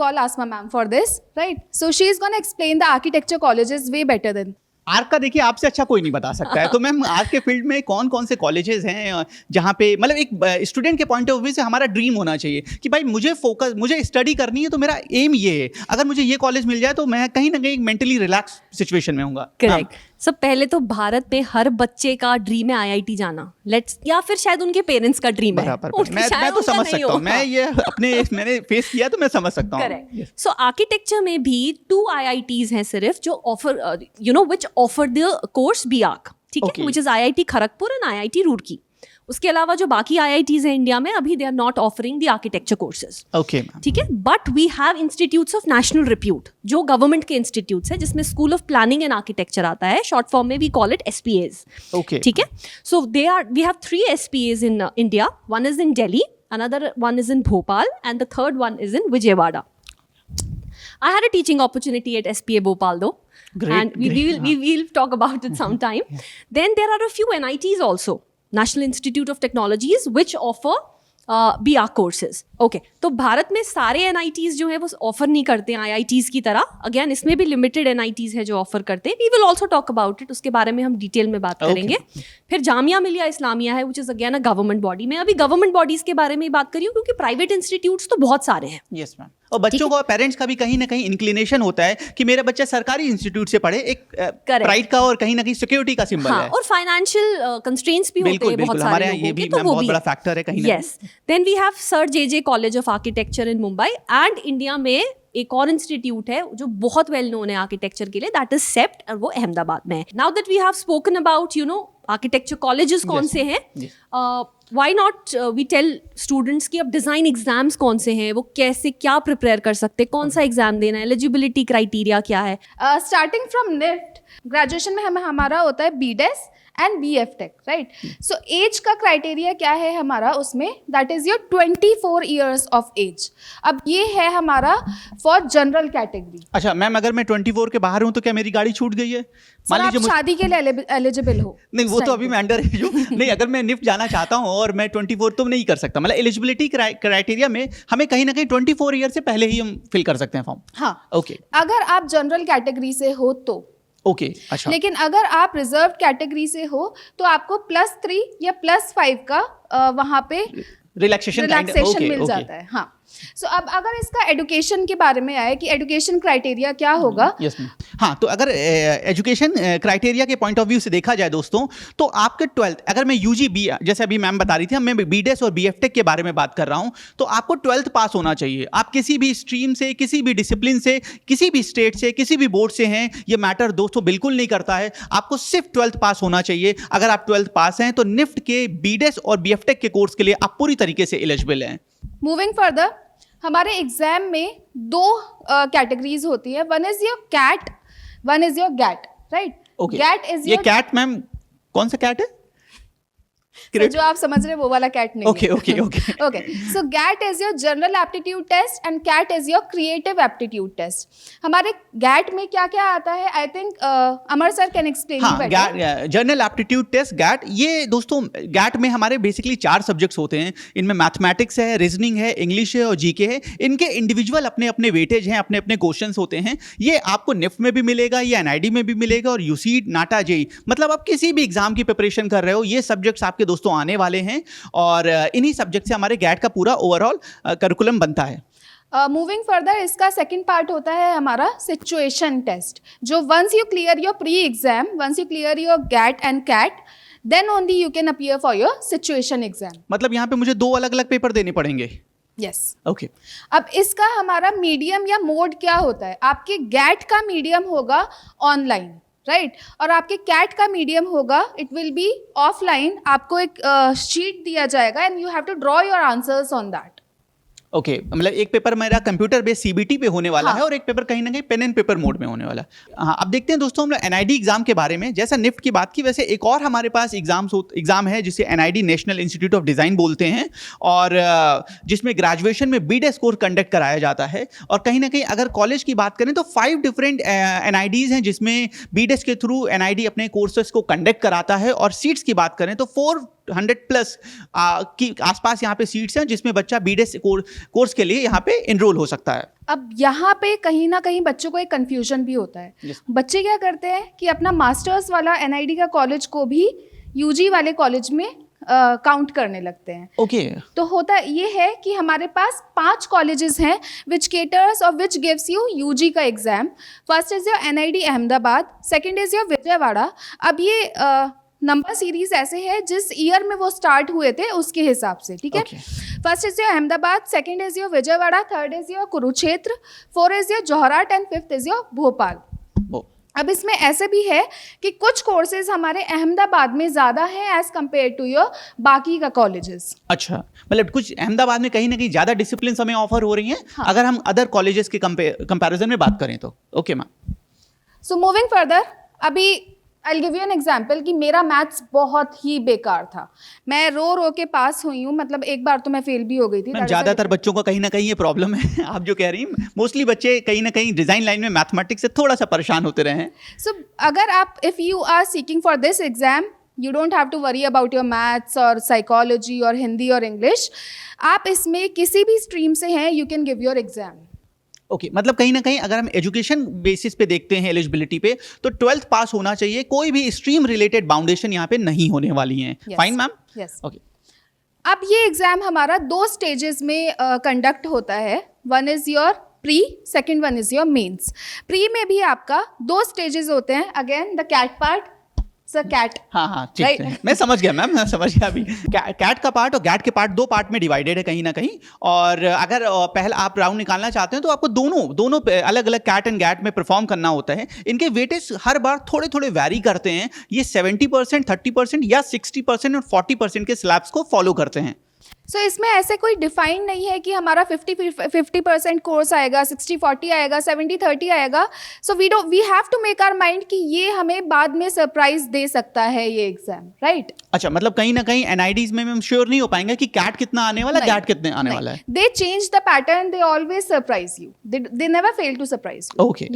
Speaker 2: call Asma ma'am for this, right? So she is gonna explain the architecture colleges way better than.
Speaker 1: Arc का देखिए आपसे अच्छा कोई नहीं बता सकता है. तो मैम आर्क के फील्ड में कौन कौन से कॉलेजेस हैं जहाँ पे मतलब एक स्टूडेंट के पॉइंट ऑफ व्यू से हमारा ड्रीम होना चाहिए कि भाई मुझे स्टडी करनी है तो मेरा एम ये है, अगर मुझे ये कॉलेज मिल जाए तो मैं कहीं ना कहीं मेंटली रिलैक्स सिचुएशन में हूँगा.
Speaker 3: करेक्ट. सब पहले तो भारत में हर बच्चे का ड्रीम है IIT जाना, या फिर शायद उनके पेरेंट्स का ड्रीम है.
Speaker 1: मैं तो समझ सकता हूँ, मैं ये मैंने फेस किया तो मैं समझ सकता हूँ.
Speaker 3: करेक्ट. सो आर्किटेक्चर में भी 2 IITs हैं सिर्फ जो offer which offer the course BArch, ठीक है, which is IIT Kharagpur and IIT Roorkee. उसके अलावा जो बाकी IITs हैं इंडिया में अभी they are not offering the architecture courses.
Speaker 1: Okay
Speaker 3: ठीक है, but we have institutes of national repute जो गवर्नमेंट के इंस्टीट्यूट्स हैं जिसमें school of planning and architecture आता है, शॉर्ट फॉर्म में we call it SPAs.
Speaker 1: Okay
Speaker 3: ठीक है. So we have 3 SPAs in India. One is in Delhi, another one is in Bhopal and the third one is in Vijayawada. I had a teaching opportunity at SPA Bhopal though.
Speaker 1: Great.
Speaker 3: We will talk about it sometime. Then there are a few NITs also, National Institute of Technologies, which offer BArch courses. Okay, तो भारत में सारे NITs जो है वो offer नहीं करते हैं IITs की तरह. अगेन इसमें भी लिमिटेड NITs है जो ऑफर करते हैं. We will also talk about it, उसके बारे में हम डिटेल में बात करेंगे. फिर जामिया मिलिया इस्लामिया है which is again a government body. मैं अभी गवर्नमेंट बॉडीज के बारे में ही बात करी हूँ क्योंकि प्राइवेट इंस्टीट्यूट्स तो बहुत सारे हैं.
Speaker 1: Yes ma'am. और बच्चों को, पेरेंट्स का भी कहीं ना कहीं इंक्लिनेशन होता है कि मेरा बच्चा सरकारी इंस्टीट्यूट से पढ़े, एक प्राइड का और कहीं ना कहीं सिक्योरिटी का सिंबल है.
Speaker 3: और फाइनेंशियल कंस्ट्रेंट्स भी होते हैं बहुत सारे लोगों के, तो वो
Speaker 1: बहुत बड़ा फैक्टर है कहीं ना.
Speaker 3: Yes. Then we have Sir JJ College of Architecture in Mumbai and India में एक और इंस्टीट्यूट है जो बहुत वेल नोन है आर्किटेक्चर के लिए, दैट इज सेप्ट, और वो अहमदाबाद में है. Now that we have spoken about architecture colleges कौन से हैं, why not we tell students कि अब डिज़ाइन एग्जाम्स कौन से हैं, वो कैसे क्या प्रिपेयर कर सकते हैं, कौन सा एग्जाम देना है, एलिजिबिलिटी क्राइटेरिया क्या है.
Speaker 2: स्टार्टिंग फ्रॉम NIFT ग्रेजुएशन में हमारा होता है BDes and BF Tech, right. So age का क्राइटेरिया क्या है हमारा उसमें, that is your 24 years of age. अब ये है हमारा फॉर जनरल कैटेगरी.
Speaker 1: अच्छा मैम, अगर मैं 24 के बाहर हूँ तो क्या मेरी गाड़ी छूट गई है?
Speaker 2: मान लीजिए शादी के लिए एलिजिबल हो.
Speaker 1: नहीं, वो तो अभी मैं अंडर एज हूँ. नहीं, अगर मैं NIFT जाना चाहता हूँ और मैं 24 तो नहीं कर सकता. मतलब एलिजिबिलिटी क्राइटेरिया में हमें कहीं ना कहीं 24 ईयर से पहले ही हम फिल कर सकते हैं फॉर्म.
Speaker 2: हाँ.
Speaker 1: ओके.
Speaker 2: अगर आप जनरल कैटेगरी से हो तो
Speaker 1: ओके. अच्छा.
Speaker 2: लेकिन अगर आप रिजर्व कैटेगरी से हो तो आपको +3 या +5 का वहाँ पे रिलैक्सेशन मिल जाता है. हाँ. सो अब अगर इसका एजुकेशन के बारे में आए कि एजुकेशन क्राइटेरिया क्या होगा.
Speaker 1: Yes ma'am. हाँ, तो अगर एजुकेशन क्राइटेरिया के पॉइंट ऑफ व्यू से देखा जाए दोस्तों, तो आपके 12th, अगर मैं यूजी बी, जैसे अभी मैम बता रही थी, मैं बीडेस और बीएफटेक के बारे में बात कर रहा हूँ, तो आपको 12th पास होना चाहिए. आप किसी भी स्ट्रीम से, किसी भी डिसिप्लिन से, किसी भी स्टेट से, किसी भी बोर्ड से हैं, ये मैटर दोस्तों बिल्कुल नहीं करता है. आपको सिर्फ 12th पास होना चाहिए. अगर आप 12th पास हैं तो निफ्ट के बीडेस और बीएफटेक के कोर्स के लिए आप पूरी तरीके से एलिजिबल हैं.
Speaker 2: मूविंग फर्दर, हमारे एग्जाम में दो कैटेगरीज होती है. One is your CAT, one is your GAT, right?
Speaker 1: Okay.
Speaker 2: GAT is
Speaker 1: ये
Speaker 2: योर,
Speaker 1: कैट मैम कौन सा कैट है?
Speaker 2: जो आप समझ रहे हैं वो वाला कैट नहीं.
Speaker 1: Okay okay okay
Speaker 2: okay, so GAT is your general aptitude test and CAT is your creative aptitude test. हमारे गैट में क्या क्या आता है? I think Amar sir can explain.
Speaker 1: हाँ, जनरल एप्टीट्यूड टेस्ट गैट, ये दोस्तों गैट में हमारे बेसिकली 4 सब्जेक्ट्स होते हैं. इनमें मैथमेटिक्स है, रीजनिंग है, इंग्लिश है और जीके है. इनके इंडिविजुअल अपने अपने वेटेज हैं, अपने अपने क्वेश्चंस होते हैं. ये आपको निफ्ट में भी मिलेगा, ये एनआईडी में भी मिलेगा और यूसीड, नाटा, जेई, मतलब आप किसी भी एग्जाम की प्रिपरेशन कर रहे हो, ये सब्जेक्ट्स आपके दोस्तों आने वाले हैं. और इन्हीं सब्जेक्ट से हमारे गैट का पूरा ओवरऑल करिकुलम बनता है.
Speaker 2: मूविंग फर्दर, इसका सेकंड पार्ट होता है हमारा सिचुएशन टेस्ट, जो once you clear your pre exam, once you clear your GAT and CAT, then only you can appear for your situation exam.
Speaker 1: मतलब यहाँ पे मुझे 2 अलग अलग पेपर देने पड़ेंगे.
Speaker 2: यस.
Speaker 1: ओके.
Speaker 2: अब इसका हमारा मीडियम या मोड क्या होता है? आपके गैट का मीडियम होगा ऑनलाइन, राइट? और आपके कैट का मीडियम होगा, इट विल बी ऑफलाइन. आपको एक शीट दिया जाएगा and you have to draw your answers on that.
Speaker 1: Okay, मतलब एक पेपर मेरा कंप्यूटर बेस्ड सीबीटी पे होने वाला
Speaker 2: हाँ.
Speaker 1: है और एक पेपर कहीं ना कहीं पेन एंड पेपर मोड में होने वाला है. हाँ, अब देखते हैं दोस्तों हम लोग एनआईडी एग्जाम के बारे में. जैसा निफ्ट की बात की, वैसे एक और हमारे पास एग्जाम है जिसे NID national Institute of design बोलते हैं, और जिसमें ग्रेजुएशन में बीडेस कोर्स कंडक्ट कराया जाता है. और कहीं ना कहीं अगर कॉलेज की बात करें तो 5 डिफरेंट एनआईडीज हैं जिसमें बीडेस के थ्रू एनआईडी अपने कोर्सेज को कंडक्ट कराता है. और सीट्स की बात करें तो 400+ की आसपास यहाँ पे सीट्स हैं जिसमें बच्चा बीडेस कोर्स के लिए यहाँ पे एनरोल हो सकता है.
Speaker 2: अब यहाँ पे कहीं ना कहीं बच्चों को एक कंफ्यूजन भी होता है.
Speaker 1: Yes.
Speaker 2: बच्चे क्या करते हैं कि अपना मास्टर्स वाला एनआईडी का कॉलेज को भी यूजी वाले कॉलेज में काउंट करने लगते हैं.
Speaker 1: ओके.
Speaker 2: तो होता ये है कि हमारे पास 5 कॉलेजेस हैं विच केटर्स और विच गिव्स यू यूजी का exam. First is your NID Ahmedabad, second is your Vijayawada. अब ये नंबर सीरीज ऐसे है जिस ईयर में वो स्टार्ट हुए थे उसके हिसाब से, ठीक है? First is your Ahmedabad, second is your Vijayawada, third is your Kurukshetra, 4 is your Jorhat and 5th is your Bhopal. अब इसमें ऐसे भी है कि कुछ कोर्सेज हमारे अहमदाबाद में ज़्यादा हैं एज कम्पेयर टू योर बाकी का कॉलेजेस.
Speaker 1: अच्छा, मतलब कुछ अहमदाबाद में कहीं ना कहीं ज़्यादा डिसिप्लिन हमें ऑफर हो रही हैं.
Speaker 2: हाँ.
Speaker 1: अगर हम अदर कॉलेजेस के कंपैरिजन में बात करें तो. Okay ma'am.
Speaker 2: So moving further, अभी I give you an example कि मेरा मैथ्स बहुत ही बेकार था. मैं रो के पास हुई हूँ, मतलब एक बार तो मैं फेल भी हो गई थी.
Speaker 1: ज़्यादातर बच्चों को कहीं ना कहीं ये प्रॉब्लम है. आप जो कह रही हैं, मोस्टली बच्चे कहीं ना कहीं डिज़ाइन लाइन में मैथमेटिक्स से थोड़ा सा परेशान होते रहे हैं.
Speaker 2: सो अगर आप, if you are seeking for this exam, you don't have to worry about your maths और साइकोलॉजी और हिंदी और इंग्लिश. आप इसमें किसी भी स्ट्रीम से हैं, you can give your exam.
Speaker 1: Okay, मतलब कहीं ना कहीं अगर हम एजुकेशन बेसिस पे देखते हैं एलिजिबिलिटी पे, तो 12th पास होना चाहिए. कोई भी स्ट्रीम रिलेटेड बाउंडेशन यहाँ पे नहीं होने वाली हैं. Fine ma'am.
Speaker 2: यस.
Speaker 1: ओके.
Speaker 2: अब ये एग्जाम हमारा 2 स्टेजेस में कंडक्ट होता है. One is your pre, second one is your mains. Pre में भी आपका 2 स्टेजेस होते हैं. Again the CAT part, sir CAT.
Speaker 1: हाँ, ठीक है, मैं समझ गया मैम, मैं समझ गया. अभी कैट का पार्ट और गैट के पार्ट 2 पार्ट में डिवाइडेड है कहीं ना कहीं. और अगर पहला आप राउंड निकालना चाहते हैं तो आपको दोनों अलग अलग कैट एंड गैट में परफॉर्म करना होता है. इनके वेटेज हर बार थोड़े थोड़े वैरी करते हैं. ये 70%, 30% या 60% और 40% के स्लैब्स को फॉलो करते हैं.
Speaker 2: सो इसमें ऐसे कोई डिफाइन नहीं है कि हमारा 50% कोर्स आएगा, 60-40 आएगा, 70-30 आएगा. So we have to make our mind कि ये हमें बाद में सरप्राइज दे सकता है ये एग्जाम, राइट?
Speaker 1: अच्छा, मतलब कहीं ना कहीं एनआईडीज में हम श्योर नहीं हो पाएंगे कि कैट कितना आने वाला है, गैट कितने आने वाला है.
Speaker 2: They change the pattern, they always surprise you, they never fail to surprise you.
Speaker 1: Okay.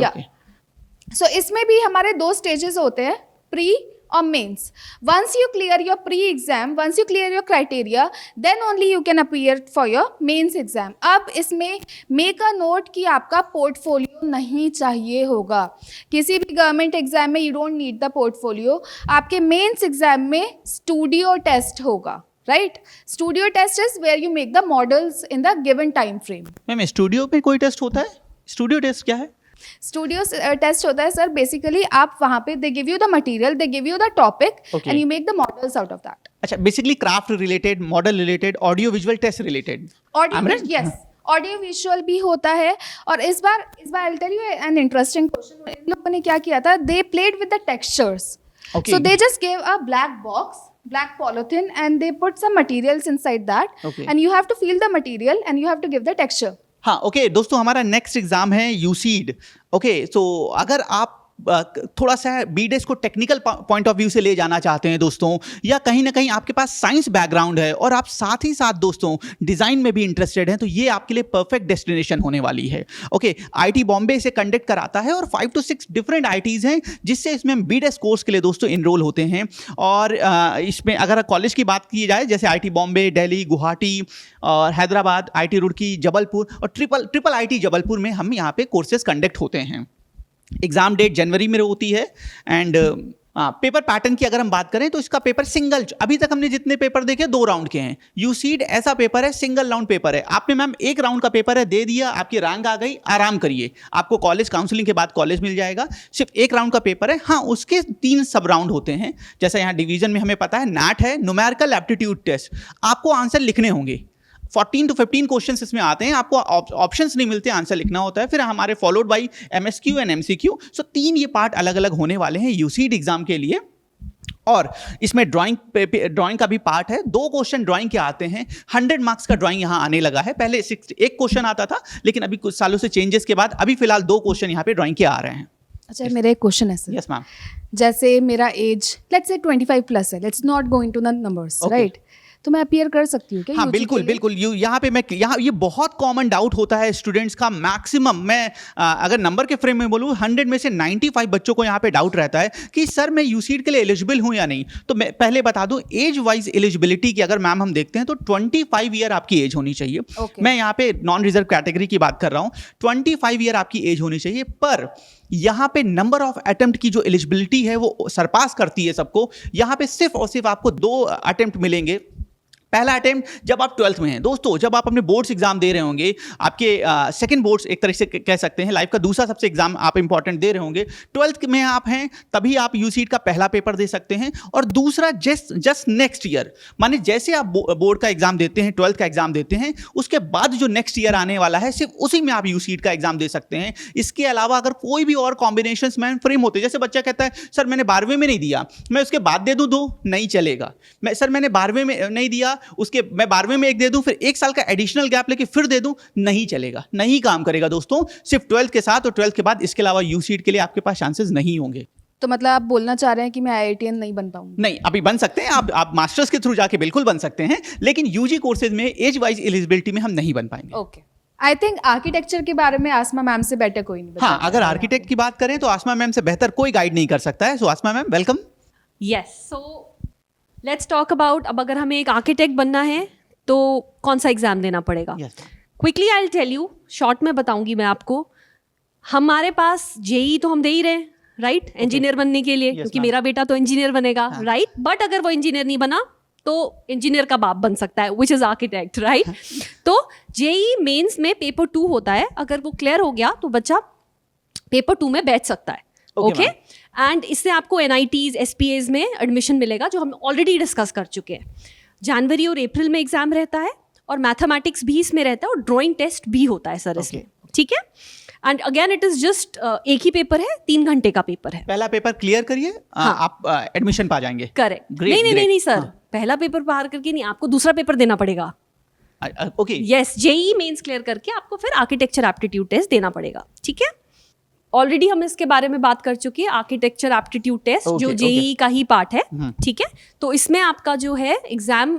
Speaker 2: So इसमें भी हमारे 2 स्टेजेस होते हैं, प्री और mains. Once you clear your pre exam, once you clear your criteria, then only you can appear for your mains exam. अब इसमें make a note कि आपका पोर्टफोलियो नहीं चाहिए होगा. किसी भी गवर्नमेंट एग्जाम में you don't need the portfolio. आपके मेंस एग्जाम में स्टूडियो टेस्ट होगा. right? Studio test is where you make the models in the given time frame.
Speaker 1: Ma'am studio पे कोई टेस्ट होता है? स्टूडियो टेस्ट क्या है?
Speaker 2: स्टूडियो टेस्ट होता है सर, बेसिकली आप वहाँ पे they give you the material, they give you the topic and you make the models out of that.
Speaker 1: अच्छा, basically craft related, model related, audio visual test related.
Speaker 2: Audio, yes, audio visual भी होता है. और इस बार I will tell you an interesting question. इन लोगों ने क्या किया था, they played with the textures.
Speaker 1: Okay.
Speaker 2: So they just gave a black box, black polythene, and they put some materials inside that.
Speaker 1: Okay.
Speaker 2: And you have to feel the material and you have to give the texture.
Speaker 1: हाँ, okay दोस्तों, हमारा next exam है यूसीड. Okay, सो अगर आप थोड़ा सा BDes को technical point of view से ले जाना चाहते हैं दोस्तों, या कहीं ना कहीं आपके पास साइंस बैकग्राउंड है और आप साथ ही साथ दोस्तों डिज़ाइन में भी इंटरेस्टेड हैं, तो ये आपके लिए परफेक्ट डेस्टिनेशन होने वाली है. ओके, आईटी बॉम्बे इसे कंडक्ट कराता है और 5 to 6 डिफरेंट आईटीज़ हैं जिससे इसमें हम बीडेस कोर्स के लिए दोस्तों इनरोल होते हैं. और इसमें अगर कॉलेज की बात की जाए, जैसे आईटी बॉम्बे, दिल्ली, गुवाहाटी और हैदराबाद, आईटी रुड़की, जबलपुर और ट्रिपल आईटी जबलपुर में हम यहाँ पे कोर्सेज कंडक्ट होते हैं. एग्ज़ाम डेट जनवरी में होती है. एंड पेपर पैटर्न की अगर हम बात करें तो इसका पेपर सिंगल, अभी तक हमने जितने पेपर देखे 2 राउंड के हैं. यूसीड ऐसा पेपर है, सिंगल राउंड पेपर है. आपने मैम 1 राउंड का पेपर है, दे दिया, आपकी रैंक आ गई, आराम करिए, आपको कॉलेज काउंसलिंग के बाद कॉलेज मिल जाएगा. सिर्फ 1 राउंड का पेपर है. हाँ, उसके 3 सब राउंड होते हैं. जैसा यहाँ डिवीजन में हमें पता है, नैट है, न्यूमेरिकल एप्टीट्यूड टेस्ट. आपको आंसर लिखने होंगे. 14 to 15 क्वेश्चंस इसमें आते हैं. आपको ऑप्शंस नहीं मिलते, आंसर लिखना होता है. फिर हमारे followed by MSQ and MCQ. सो 3 ये पार्ट अलग अलग होने वाले हैं यूसीड एग्जाम के लिए. और इसमें ड्राइंग का भी पार्ट है. 2 क्वेश्चन ड्राइंग के आते हैं. 100 मार्क्स का ड्राइंग यहाँ आने लगा है. पहले 1 क्वेश्चन आता था, लेकिन अभी कुछ सालों से चेंजेस के बाद अभी फिलहाल 2 क्वेश्चन यहाँ पे ड्राइंग के आ रहे हैं.
Speaker 2: अच्छा, मेरा एक क्वेश्चन है सर.
Speaker 1: Yes ma'am.
Speaker 2: जैसे मेरा एज लेट्स से 25 प्लस है, let's not go into the numbers, right? तो मैं अपीयर कर सकती हूँ क्या?
Speaker 1: हाँ, बिल्कुल बिल्कुल. यहाँ पे मैं ये बहुत कॉमन डाउट होता है स्टूडेंट्स का. मैक्सिमम मैं अगर नंबर के फ्रेम में बोलूँ, 100 में से 95 बच्चों को यहाँ पे डाउट रहता है कि सर मैं यूसीड के लिए एलिजिबल हूँ या नहीं. तो मैं पहले बता दूँ, एज वाइज एलिजिबिलिटी की अगर मैम हम देखते हैं तो 25 ईयर आपकी एज होनी चाहिए. मैं यहाँ पे नॉन रिजर्व कैटेगरी की बात कर रहा हूँ. 25 ईयर आपकी एज होनी चाहिए. पर यहाँ पे नंबर ऑफ अटेम्प्ट की जो एलिजिबिलिटी है वो सरपास करती है सबको. यहाँ पे सिर्फ और सिर्फ आपको 2 अटेम्प्ट मिलेंगे. पहला अटेम्प्ट जब आप 12th में हैं दोस्तों, जब आप अपने बोर्ड्स एग्जाम दे रहे होंगे, आपके सेकंड बोर्ड्स एक तरह से कह सकते हैं, लाइफ का दूसरा सबसे एग्जाम आप इंपॉर्टेंट दे रहे होंगे. 12th में आप हैं तभी आप यूसीड का पहला पेपर दे सकते हैं. और दूसरा जस्ट नेक्स्ट ईयर, माने जैसे आप बोर्ड का एग्जाम देते हैं, 12th का एग्जाम देते हैं, उसके बाद जो नेक्स्ट ईयर आने वाला है सिर्फ उसी में आप यूसीड का एग्जाम दे सकते हैं. इसके अलावा अगर कोई भी और कॉम्बिनेशंस मैम फ्रेम होते, जैसे बच्चा कहता है सर मैंने 12वीं में नहीं दिया, मैं उसके बाद दे दूँ 2, नहीं चलेगा. सर मैंने 12वीं में नहीं दिया, उसके मैं 12वीं में 1 दे दूं, फिर 1 साल का एडिशनल गैप लेके फिर दे दूं, नहीं चलेगा, नहीं काम करेगा दोस्तों. सिर्फ 12th के साथ और 12th के बाद इसके अलावा यूसीड के लिए आपके पास चांसेस नहीं होंगे.
Speaker 2: तो मतलब आप बोलना चाह रहे हैं कि मैं IITian नहीं बन पाऊंगी?
Speaker 1: नहीं, अभी बन सकते हैं आप मास्टर्स के थ्रू जाके बिल्कुल बन सकते हैं, लेकिन यूजी कोर्सेज में एज वाइज एलिजिबिलिटी में हम नहीं बन पाएंगे.
Speaker 2: ओके. आई थिंक आर्किटेक्चर के बारे में आसमा मैम से बेटर कोई नहीं.
Speaker 1: हाँ, अगर आर्किटेक्ट की बात करें तो आसमा मैम से बेहतर कोई गाइड नहीं कर सकता है. So Asma ma'am, welcome.
Speaker 3: Yes, so let's talk about, अब अगर हमें एक आर्किटेक्ट बनना है तो कौन सा एग्जाम देना पड़ेगा. Quickly I will tell you, short में बताऊंगी मैं आपको. हमारे पास जेई तो हम दे ही रहे हैं, राइट, इंजीनियर बनने के लिए, क्योंकि मेरा बेटा तो इंजीनियर बनेगा, राइट. बट अगर वो इंजीनियर नहीं बना तो इंजीनियर का बाप बन सकता है, विच इज आर्किटेक्ट, राइट. तो जेई मेंस में पेपर 2 होता है. अगर वो क्लियर हो गया तो बच्चा पेपर 2 में बैठ सकता है. ओके. एंड इससे आपको NITs SPAs में एडमिशन मिलेगा, जो हम ऑलरेडी डिस्कस कर चुके हैं. जनवरी और अप्रैल में एग्जाम रहता है और मैथमेटिक्स भी इसमें रहता है और ड्राइंग टेस्ट भी होता है सर इसमें. ठीक है. And again it is just एक ही पेपर है, 3 घंटे का पेपर है.
Speaker 1: पहला पेपर क्लियर करिए, आप एडमिशन पा जाएंगे.
Speaker 3: करेक्ट. नहीं सर, पहला पेपर बाहर करके नहीं, आपको दूसरा पेपर देना पड़ेगा.
Speaker 1: Okay.
Speaker 3: Yes, JEE mains clear करके आपको फिर आर्किटेक्चर एप्टीट्यूड टेस्ट देना पड़ेगा. ठीक है. ऑलरेडी हम इसके बारे में बात कर चुके हैं, आर्किटेक्चर एप्टीट्यूड टेस्ट जो जेई का ही पार्ट है. ठीक है. तो इसमें आपका जो है एग्जाम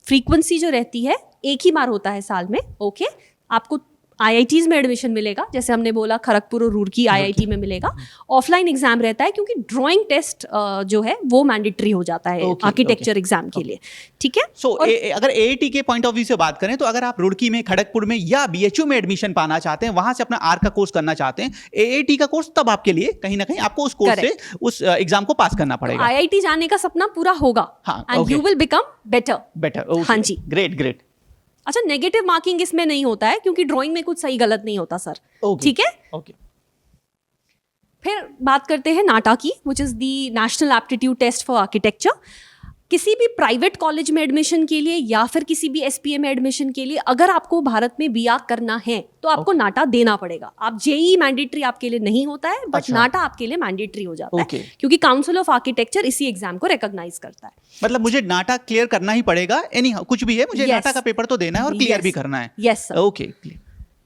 Speaker 3: फ्रीक्वेंसी जो रहती है 1 ही बार होता है साल में. ओके. आपको IITs में एडमिशन मिलेगा, जैसे हमने बोला खड़गपुर और रुड़की IIT में मिलेगा। ऑफलाइन एग्जाम रहता है क्योंकि ड्राइंग टेस्ट जो है वो मैंडेटरी हो जाता है आर्किटेक्चर एग्जाम के लिए, ठीक है।
Speaker 1: सो अगर AAT के पॉइंट ऑफ व्यू से बात करें तो अगर आप रुड़की में, खड़गपुर में या BHU में एडमिशन पाना चाहते हैं, वहां से अपना आर्क का कोर्स करना चाहते हैं, AAT का कोर्स तब आपके लिए कहीं ना कहीं आपको उस कोर्स से उस एग्जाम को पास करना पड़ेगा।
Speaker 3: IIT जाने का सपना पूरा होगा and you will become better. हाँ जी,
Speaker 1: ग्रेट।
Speaker 3: अच्छा, नेगेटिव मार्किंग इसमें नहीं होता है क्योंकि ड्राइंग में कुछ सही गलत नहीं होता सर, ठीक है।
Speaker 1: ओके,
Speaker 3: फिर बात करते हैं नाटा की, which is the national aptitude test for architecture. किसी भी प्राइवेट कॉलेज में एडमिशन के लिए या फिर किसी भी SPA में एडमिशन के लिए अगर आपको भारत में BA करना है तो आपको नाटा देना पड़ेगा। आप JEE मैंडेटरी आपके लिए नहीं होता है, बट नाटा आपके लिए मैंडेटरी हो जाता है क्योंकि काउंसिल ऑफ आर्किटेक्चर इसी एग्जाम को रिकॉग्नाइज करता है।
Speaker 1: मतलब मुझे नाटा क्लियर करना ही पड़ेगा, एनी कुछ भी है, मुझे नाटा का पेपर तो देना है और क्लियर भी करना है।
Speaker 3: यस सर,
Speaker 1: ओके,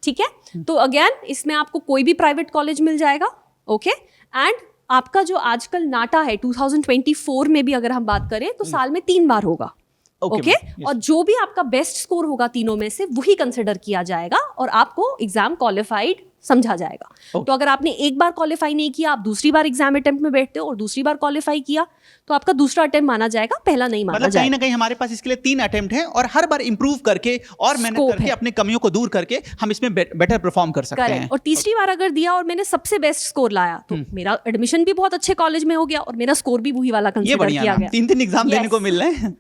Speaker 3: ठीक है। तो अगेन इसमें आपको कोई भी प्राइवेट कॉलेज मिल जाएगा, ओके। एंड आपका जो आजकल नाटा है 2024 में भी अगर हम बात करें तो साल में 3 बार होगा, ओके। और जो भी आपका बेस्ट स्कोर होगा तीनों में से वही कंसिडर किया जाएगा और आपको एग्जाम क्वालिफाइड समझा जाएगा। तो अगर आपने एक बार क्वालिफाई नहीं किया, आप दूसरी बार एग्जाम अटेम्प्ट में बैठते हो और दूसरी बार क्वालिफाई किया तो आपका दूसरा अटेम्प्ट माना जाएगा, पहला नहीं माना जाएगा।
Speaker 1: कहीं ना कहीं हमारे पास इसके लिए 3 अटेम्प्ट हैं और हर बार इंप्रूव करके और मेहनत करके अपने कमियों को दूर करके हम इसमें बेटर परफॉर्म कर सकते हैं।
Speaker 3: और तीसरी बार अगर दिया और मैंने सबसे बेस्ट स्कोर लाया तो मेरा एडमिशन भी बहुत अच्छे कॉलेज में हो गया और मेरा स्कोर भी वही वाला कंसीडर किया गया।
Speaker 1: 3 एग्जाम देने को मिल रहे हैं।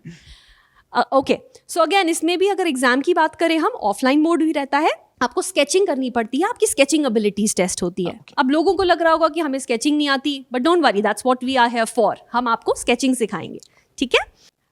Speaker 3: ओके, सो अगेन इसमें भी अगर एग्जाम की बात करें हम, ऑफलाइन मोड भी रहता है। आपको स्केचिंग करनी पड़ती है, आपकी स्केचिंग एबिलिटीज टेस्ट होती है। अब लोगों को लग रहा होगा कि हमें स्केचिंग नहीं आती, but don't worry, that's what we are here for. हम आपको स्केचिंग सिखाएंगे, ठीक है।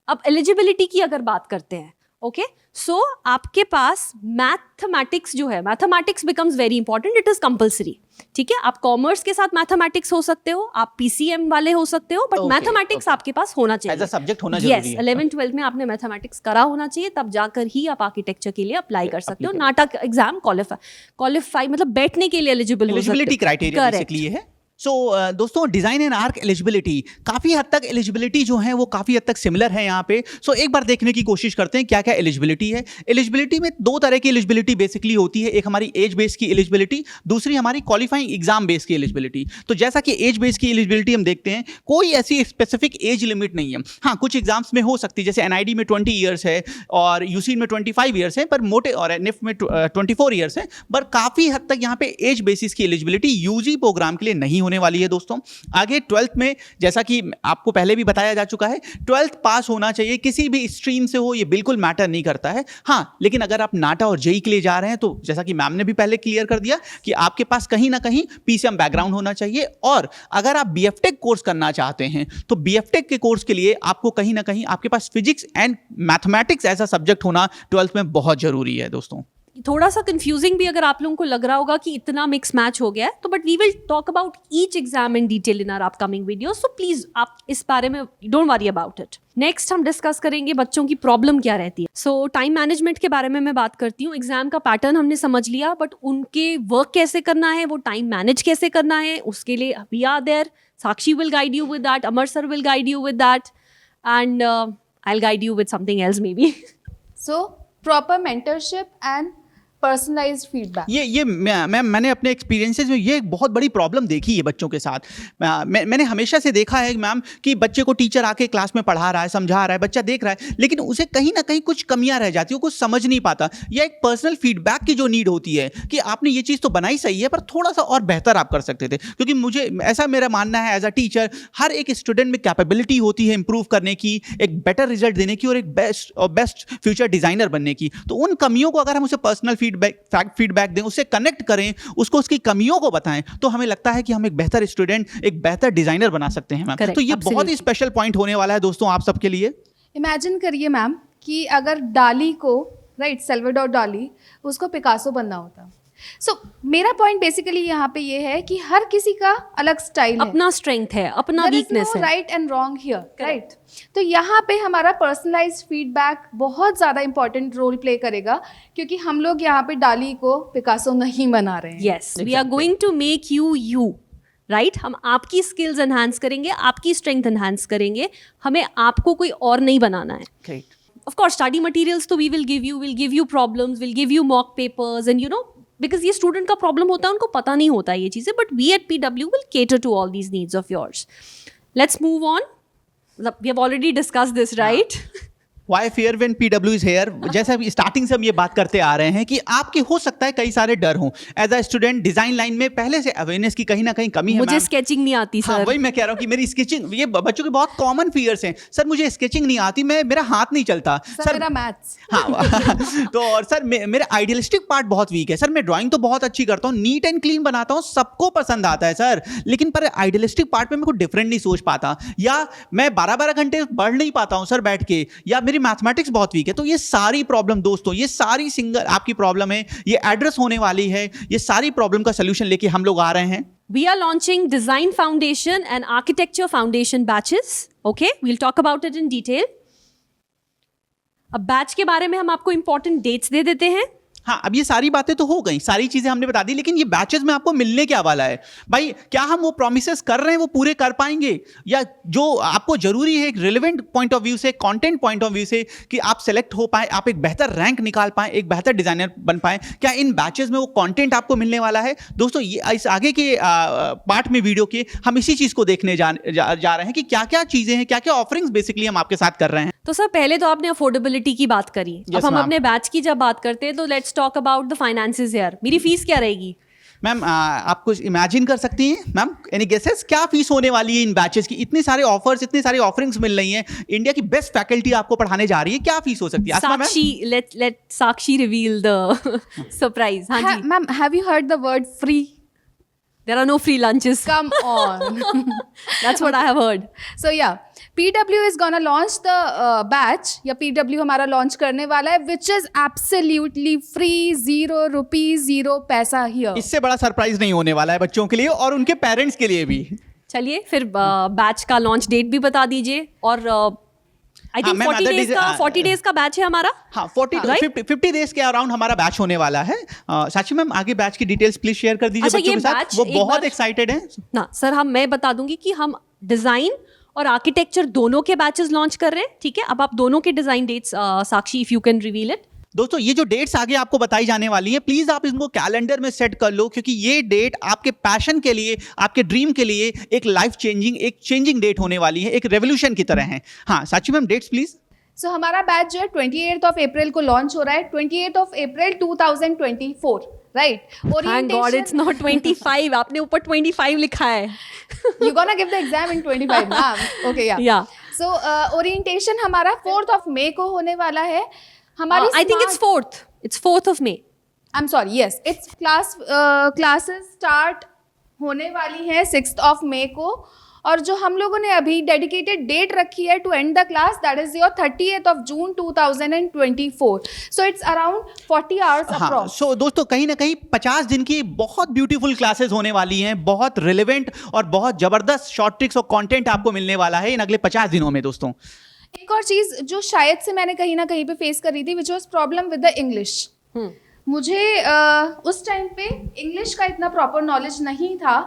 Speaker 3: अब एलिजिबिलिटी की अगर बात करते हैं, ओके, सो आपके पास मैथमेटिक्स जो है, mathematics becomes very important, it is compulsory, ठीक है। आप कॉमर्स के साथ मैथमेटिक्स हो सकते हो, आप PCM वाले हो सकते हो, बट मैथमेटिक्स आपके पास होना चाहिए,
Speaker 1: एज अ सब्जेक्ट होना जरूरी है।
Speaker 3: 11th-12th में आपने मैथमेटिक्स करा होना चाहिए, तब जाकर ही आप आर्किटेक्चर के लिए अप्लाई कर सकते हो। नाटा एग्जाम क्वालिफाई मतलब बैठने के लिए एलिजिबल हो सकते हो।
Speaker 1: एलिजिबिलिटी क्राइटेरिया बेसिकली है। सो दोस्तों, डिजाइन एंड आर्क एलिजिबिलिटी, काफ़ी हद तक एलिजिबिलिटी जो है वो काफ़ी हद तक सिमिलर है यहाँ पे। सो एक बार देखने की कोशिश करते हैं क्या क्या एलिजिबिलिटी है। एलिजिबिलिटी में 2 तरह की एलिजिबिलिटी बेसिकली होती है, एक हमारी एज बेस की एलिजिबिलिटी, दूसरी हमारी क्वालिफाइंग एग्जाम बेस की एलिजिबिलिटी। तो जैसा कि एज बेस की एलिजिबिलिटी हम देखते हैं, कोई ऐसी स्पेसिफिक एज लिमिट नहीं है। हाँ, कुछ एग्जाम्स में हो सकती है, जैसे NID में 20 ईयर्स है और UC में 25 ईयर्स है, पर मोटे और NIF में 24 ईयर्स है, पर काफ़ी हद तक यहाँ पे एज बेसिस की एलिजिबिलिटी UG प्रोग्राम के लिए नहीं होने वाली है दोस्तों। आगे 12th में, जैसा कि आपको पहले भी बताया जा चुका है, 12th पास होना चाहिए, किसी भी स्ट्रीम से हो, ये बिल्कुल मैटर नहीं करता है। हाँ, लेकिन अगर आप नाटा और JEE के लिए जा रहे हैं तो जैसा कि मैम ने भी पहले क्लियर कर दिया कि आपके पास कहीं ना कहीं PCM बैकग्राउंड होना चाहिए। और अगर आप BFTech कोर्स करना चाहते हैं तो BFTech के कोर्स के लिए आपको कहीं ना कहीं आपके पास फिजिक्स एंड मैथमेटिक्स ऐसा सब्जेक्ट होना 12th में बहुत जरूरी है दोस्तों।
Speaker 3: थोड़ा सा कंफ्यूजिंग भी अगर आप लोगों को लग रहा होगा कि इतना मिक्स मैच हो गया है, तो but we will talk about each exam in detail in our upcoming video, so please आप इस बारे में don't worry about it. Next हम डिस्कस करेंगे बच्चों की प्रॉब्लम क्या रहती है। सो टाइम मैनेजमेंट के बारे में मैं बात करती हूँ। एग्जाम का पैटर्न हमने समझ लिया, बट उनके वर्क कैसे करना है, वो टाइम मैनेज कैसे करना है, उसके लिए we are there. Sakshi will guide you with that, Amar sir will guide you with that, and I will guide you with something else maybe.
Speaker 2: So proper mentorship and personalised feedback,
Speaker 1: ये मैंने अपने experiences में ये एक बहुत बड़ी problem देखी है बच्चों के साथ। मैंने हमेशा से देखा है मैम कि बच्चे को टीचर आके क्लास में पढ़ा रहा है, समझा रहा है, बच्चा देख रहा है, लेकिन उसे कहीं ना कहीं कुछ कमियां रह जाती है, कुछ समझ नहीं पाता। या एक पर्सनल फीडबैक की जो नीड होती है कि आपने ये चीज़ तो बनाई सही है, पर थोड़ा सा और बेहतर आप कर सकते थे। क्योंकि मुझे ऐसा मेरा मानना है एज अ टीचर, हर एक स्टूडेंट में कैपेबिलिटी होती है इंप्रूव करने की, एक बेटर रिजल्ट देने की और एक बेस्ट फ्यूचर डिजाइनर बनने की। तो उन कमियों को अगर हम उसे पर्सनल फीडबैक दें, उससे कनेक्ट करें, उसको उसकी कमियों को बताएं, तो हमें लगता है कि हम एक बेहतर स्टूडेंट, एक बेहतर डिजाइनर बना सकते हैं मैम। तो ये बहुत ही स्पेशल पॉइंट होने वाला है दोस्तों आप सबके लिए।
Speaker 2: इमेजिन करिए मैम कि अगर डाली को, राइट, सल्वाडोर डाली, उसको पिकासो बनना होता। सो मेरा पॉइंट बेसिकली यहाँ पे ये है कि हर किसी का अलग स्टाइल है,
Speaker 3: अपना स्ट्रेंथ है, अपना वीकनेस है,
Speaker 2: right and wrong here, right. तो यहाँ पे हमारा पर्सनलाइज्ड फीडबैक बहुत ज़्यादा इंपॉर्टेंट रोल प्ले करेगा, क्योंकि हम लोग यहाँ पे डाली को पिकासो नहीं बना रहे हैं।
Speaker 3: Yes, we are going to make you right. हम आपकी स्किल्स एनहांस करेंगे, आपकी स्ट्रेंथ एनहांस करेंगे, हमें आपको कोई और नहीं बनाना है।
Speaker 1: Great.
Speaker 3: Of course, study materials तो we will give you problems, we'll give you mock papers, and you know because ये स्टूडेंट का प्रॉब्लम होता है, उनको पता नहीं होता ये चीज़ें, बट वी एट PW विल cater to all these needs of yours. Let's move on. We have already discussed this, right?
Speaker 1: Why fear when PW is here? जैसे अभी स्टार्टिंग से हम ये बात करते आ रहे हैं कि आपके हो सकता है कई सारे डर हों as a student design line में, पहले से अवेयरनेस की कहीं ना कहीं कमी है।
Speaker 3: मुझे
Speaker 1: मैम।
Speaker 3: स्केचिंग नहीं आती
Speaker 1: हाँ,
Speaker 3: सर।
Speaker 1: वही मैं कह रहा हूँ कि मेरी स्केचिंग, ये बच्चों के बहुत कॉमन फियर्स हैं। सर मुझे स्केचिंग नहीं आती, मेरा हाथ नहीं चलता।
Speaker 2: सर मेरा मैथ्स।
Speaker 1: हाँ तो और सर मेरा आइडियलिस्टिक पार्ट बहुत वीक है। सर मैं ड्राइंग तो बहुत अच्छी करता हूँ, नीट एंड क्लीन बनाता हूँ, सबको पसंद आता है सर, लेकिन पर आइडियलिस्टिक पार्ट में मैं कुछ डिफरेंट नहीं सोच पाता, या मैं 12-12 घंटे पढ़ नहीं पाता हूँ सर बैठ के, या मेरी मैथमेटिक्स बहुत वीक है। तो ये सारी प्रॉब्लम दोस्तों, ये सारी सिंगल आपकी प्रॉब्लम है, ये एड्रेस होने वाली है। ये सारी प्रॉब्लम का सोल्यूशन लेके हम लोग आ रहे हैं।
Speaker 3: We are launching Design Foundation and Architecture Foundation batches. Okay, we'll talk about it in detail. अब बैच के बारे में हम आपको इंपॉर्टेंट डेट्स दे देते हैं।
Speaker 1: हाँ, अब ये सारी बातें तो हो गई, सारी चीजें हमने बता दी, लेकिन ये बैचेस में आपको मिलने क्या वाला है भाई? क्या हम वो प्रोमिसेस कर रहे हैं वो पूरे कर पाएंगे, या जो आपको जरूरी है एक रिलेवेंट पॉइंट ऑफ व्यू से, कंटेंट पॉइंट ऑफ व्यू से, कि आप सेलेक्ट हो पाए, आप एक बेहतर रैंक निकाल पाए, एक बेहतर डिजाइनर बन पाए, क्या इन बैचेस में वो कंटेंट आपको मिलने वाला है? दोस्तों ये इस आगे के पार्ट में वीडियो के हम इसी चीज को देखने जा रहे हैं कि क्या क्या चीजें हैं, क्या क्या ऑफरिंग्स बेसिकली हम आपके साथ कर रहे हैं।
Speaker 3: तो सर पहले तो आपने अफोर्डेबिलिटी की बात करी।
Speaker 1: Yes,
Speaker 3: अब हम
Speaker 1: ma'am.
Speaker 3: अपने बैच की जब बात करते हैं तो let's talk about the finances यार। मेरी फीस क्या रहेगी?
Speaker 1: मैम आप कुछ इमेजिन कर सकती हैं मैम? एनी गेसेस क्या फीस होने वाली है इन बैचेस की? इतने सारे ऑफर्स, इतने सारे ऑफरिंग्स मिल रही हैं, इंडिया की बेस्ट फैकल्टी आपको पढ़ाने जा रही है, क्या फीस हो सकती है? Asma ma'am?
Speaker 3: Sakshi, let Sakshi reveal the surprise. हाँ जी
Speaker 2: ma'am, have you heard the word free?
Speaker 3: There are no free lunches.
Speaker 2: Come on.
Speaker 3: That's what I have heard.
Speaker 2: So yeah, PW is gonna launch the batch, या PW हमारा launch करने वाला है, which is absolutely free, 0 rupees, 0 पैसा here.
Speaker 1: इससे बड़ा surprise नहीं होने वाला है बच्चों के लिए और उनके पेरेंट्स के लिए भी।
Speaker 3: चलिए फिर बैच का लॉन्च डेट भी बता दीजिए। और आई थिंक
Speaker 1: ma'am,
Speaker 3: 40 डेज का बैच है हमारा।
Speaker 1: हाँ, 50 डेज के अराउंड हमारा बैच होने वाला है। साक्षी मैम आगे बैच की डिटेल्स प्लीज शेयर कर दीजिए
Speaker 3: अच्छा,
Speaker 1: बच्चों
Speaker 3: ये
Speaker 1: के साथ,
Speaker 3: batch
Speaker 1: वो
Speaker 3: एक
Speaker 1: बहुत
Speaker 3: बार-
Speaker 1: एक्साइटेड हैं।
Speaker 3: ना सर, मैं बता दूंगी कि हम डिजाइन और आर्किटेक्चर दोनों के बैचेस लॉन्च कर रहे हैं। ठीक है, अब आप दोनों के design dates Sakshi if you can reveal it.
Speaker 1: दोस्तों ये जो डेट्स आगे आपको बताई जाने वाली हैं, प्लीज आप इनको कैलेंडर में सेट कर लो, क्योंकि ये डेट आपके पैशन के लिए, आपके ड्रीम के लिए एक लाइफ चेंजिंग, एक चेंजिंग डेट होने वाली है, एक रेवोल्यूशन की तरह है। हाँ साक्षी मैम डेट्स प्लीज।
Speaker 2: So हमारा बैच जो है 28th of April को लॉन्च हो रहा है, 28th of April 2024, right?
Speaker 3: Thank God it's not 25. आपने ऊपर 25 लिखा है।
Speaker 2: You're gonna give the exam in 25, ma'am. Okay, yeah.
Speaker 3: Yeah.
Speaker 2: So orientation हमारा 4th of May को होने वाला है। हमारी
Speaker 3: I think it's 4th. It's 4th of May.
Speaker 2: I'm sorry, yes. It's classes start होने वाली है 6th of May को, और जो हम लोगों ने अभी डेडिकेटेड डेट रखी है to end the class, that is your 30th of June 2024. So it's around 40 hours
Speaker 1: हाँ,
Speaker 2: approx.
Speaker 1: सो दोस्तों कहीं ना कहीं 50 दिन की बहुत ब्यूटीफुल क्लासेस होने वाली हैं, बहुत रिलेवेंट और बहुत जबरदस्त शॉर्ट ट्रिक्स और कंटेंट आपको मिलने वाला है इन अगले 50 दिनों में दोस्तों।
Speaker 2: एक और चीज जो शायद से मैंने कहीं ना कहीं पे फेस करी थी, which was problem with the English. मुझे उस टाइम पे इंग्लिश का इतना प्रॉपर नॉलेज नहीं था,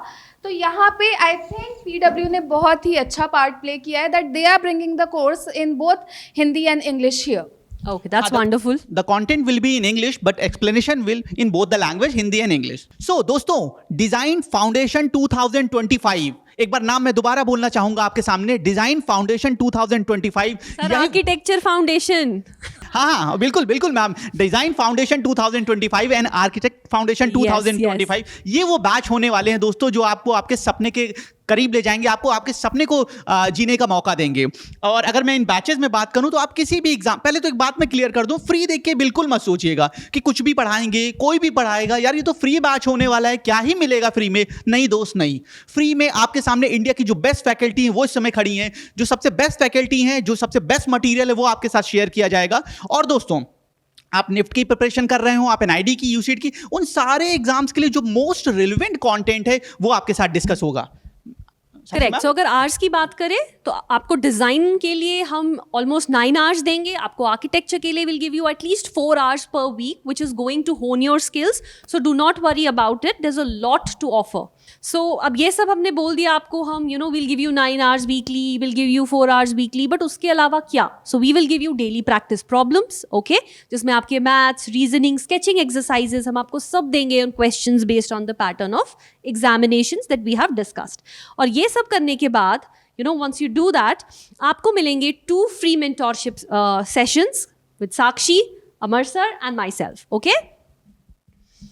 Speaker 2: तो यहाँ पे आई थिंक PW ने बहुत ही अच्छा पार्ट प्ले किया है, that they are bringing the course in both Hindi and English here.
Speaker 3: Okay, that's wonderful.
Speaker 1: The content will be in English, but explanation will in both the language, Hindi and English. So दोस्तों, Design Foundation 2025, एक बार नाम मैं दोबारा बोलना चाहूंगा आपके सामने, design foundation 2025।
Speaker 3: Sir architecture foundation.
Speaker 1: हाँ हाँ बिल्कुल बिल्कुल ma'am, design foundation 2025 and architect foundation 2025 ये वो बैच होने वाले हैं दोस्तों, जो आपको आपके सपने के करीब ले जाएंगे, आपको आपके सपने को जीने का मौका देंगे। और अगर मैं इन बैचेस में बात करूं तो आप किसी भी एग्जाम, पहले तो एक बात मैं क्लियर कर दूं, फ्री देख के बिल्कुल मत सोचिएगा कि कुछ भी पढ़ाएंगे, कोई भी पढ़ाएगा, यार ये तो फ्री बैच होने वाला है, क्या ही मिलेगा फ्री में। नहीं दोस्त नहीं, फ्री में आपके सामने इंडिया की जो बेस्ट फैकल्टी है वो इस समय खड़ी हैं, जो सबसे बेस्ट फैकल्टी हैं, जो सबसे बेस्ट मटीरियल है वो आपके साथ शेयर किया जाएगा। और दोस्तों आप निफ्ट की प्रिपरेशन कर रहे हो, आप NID की, यूसीट की, उन सारे एग्जाम्स के लिए जो मोस्ट रिलेवेंट कंटेंट है वो आपके साथ डिस्कस होगा।
Speaker 3: करेक्ट। सो अगर आवर्स की बात करें तो आपको डिजाइन के लिए हम ऑलमोस्ट 9 आवर्स देंगे, आपको आर्किटेक्चर के लिए will give you at least 4 hours per week, which is going to hone your skills. So do not worry about it, there is a lot to offer. So अब ये सब हमने बोल दिया आपको, हम we'll give you 9 hours weekly, we'll give you 4 hours weekly, but उसके अलावा क्या? So we will give you daily practice problems, okay, जिसमें आपके maths, reasoning, sketching exercises हम आपको सब देंगे on questions based on the pattern of examinations that we have discussed. और ये सब करने के बाद once you do that, आपको मिलेंगे 2 free mentorship sessions with Sakshi, Amar sir and myself, okay?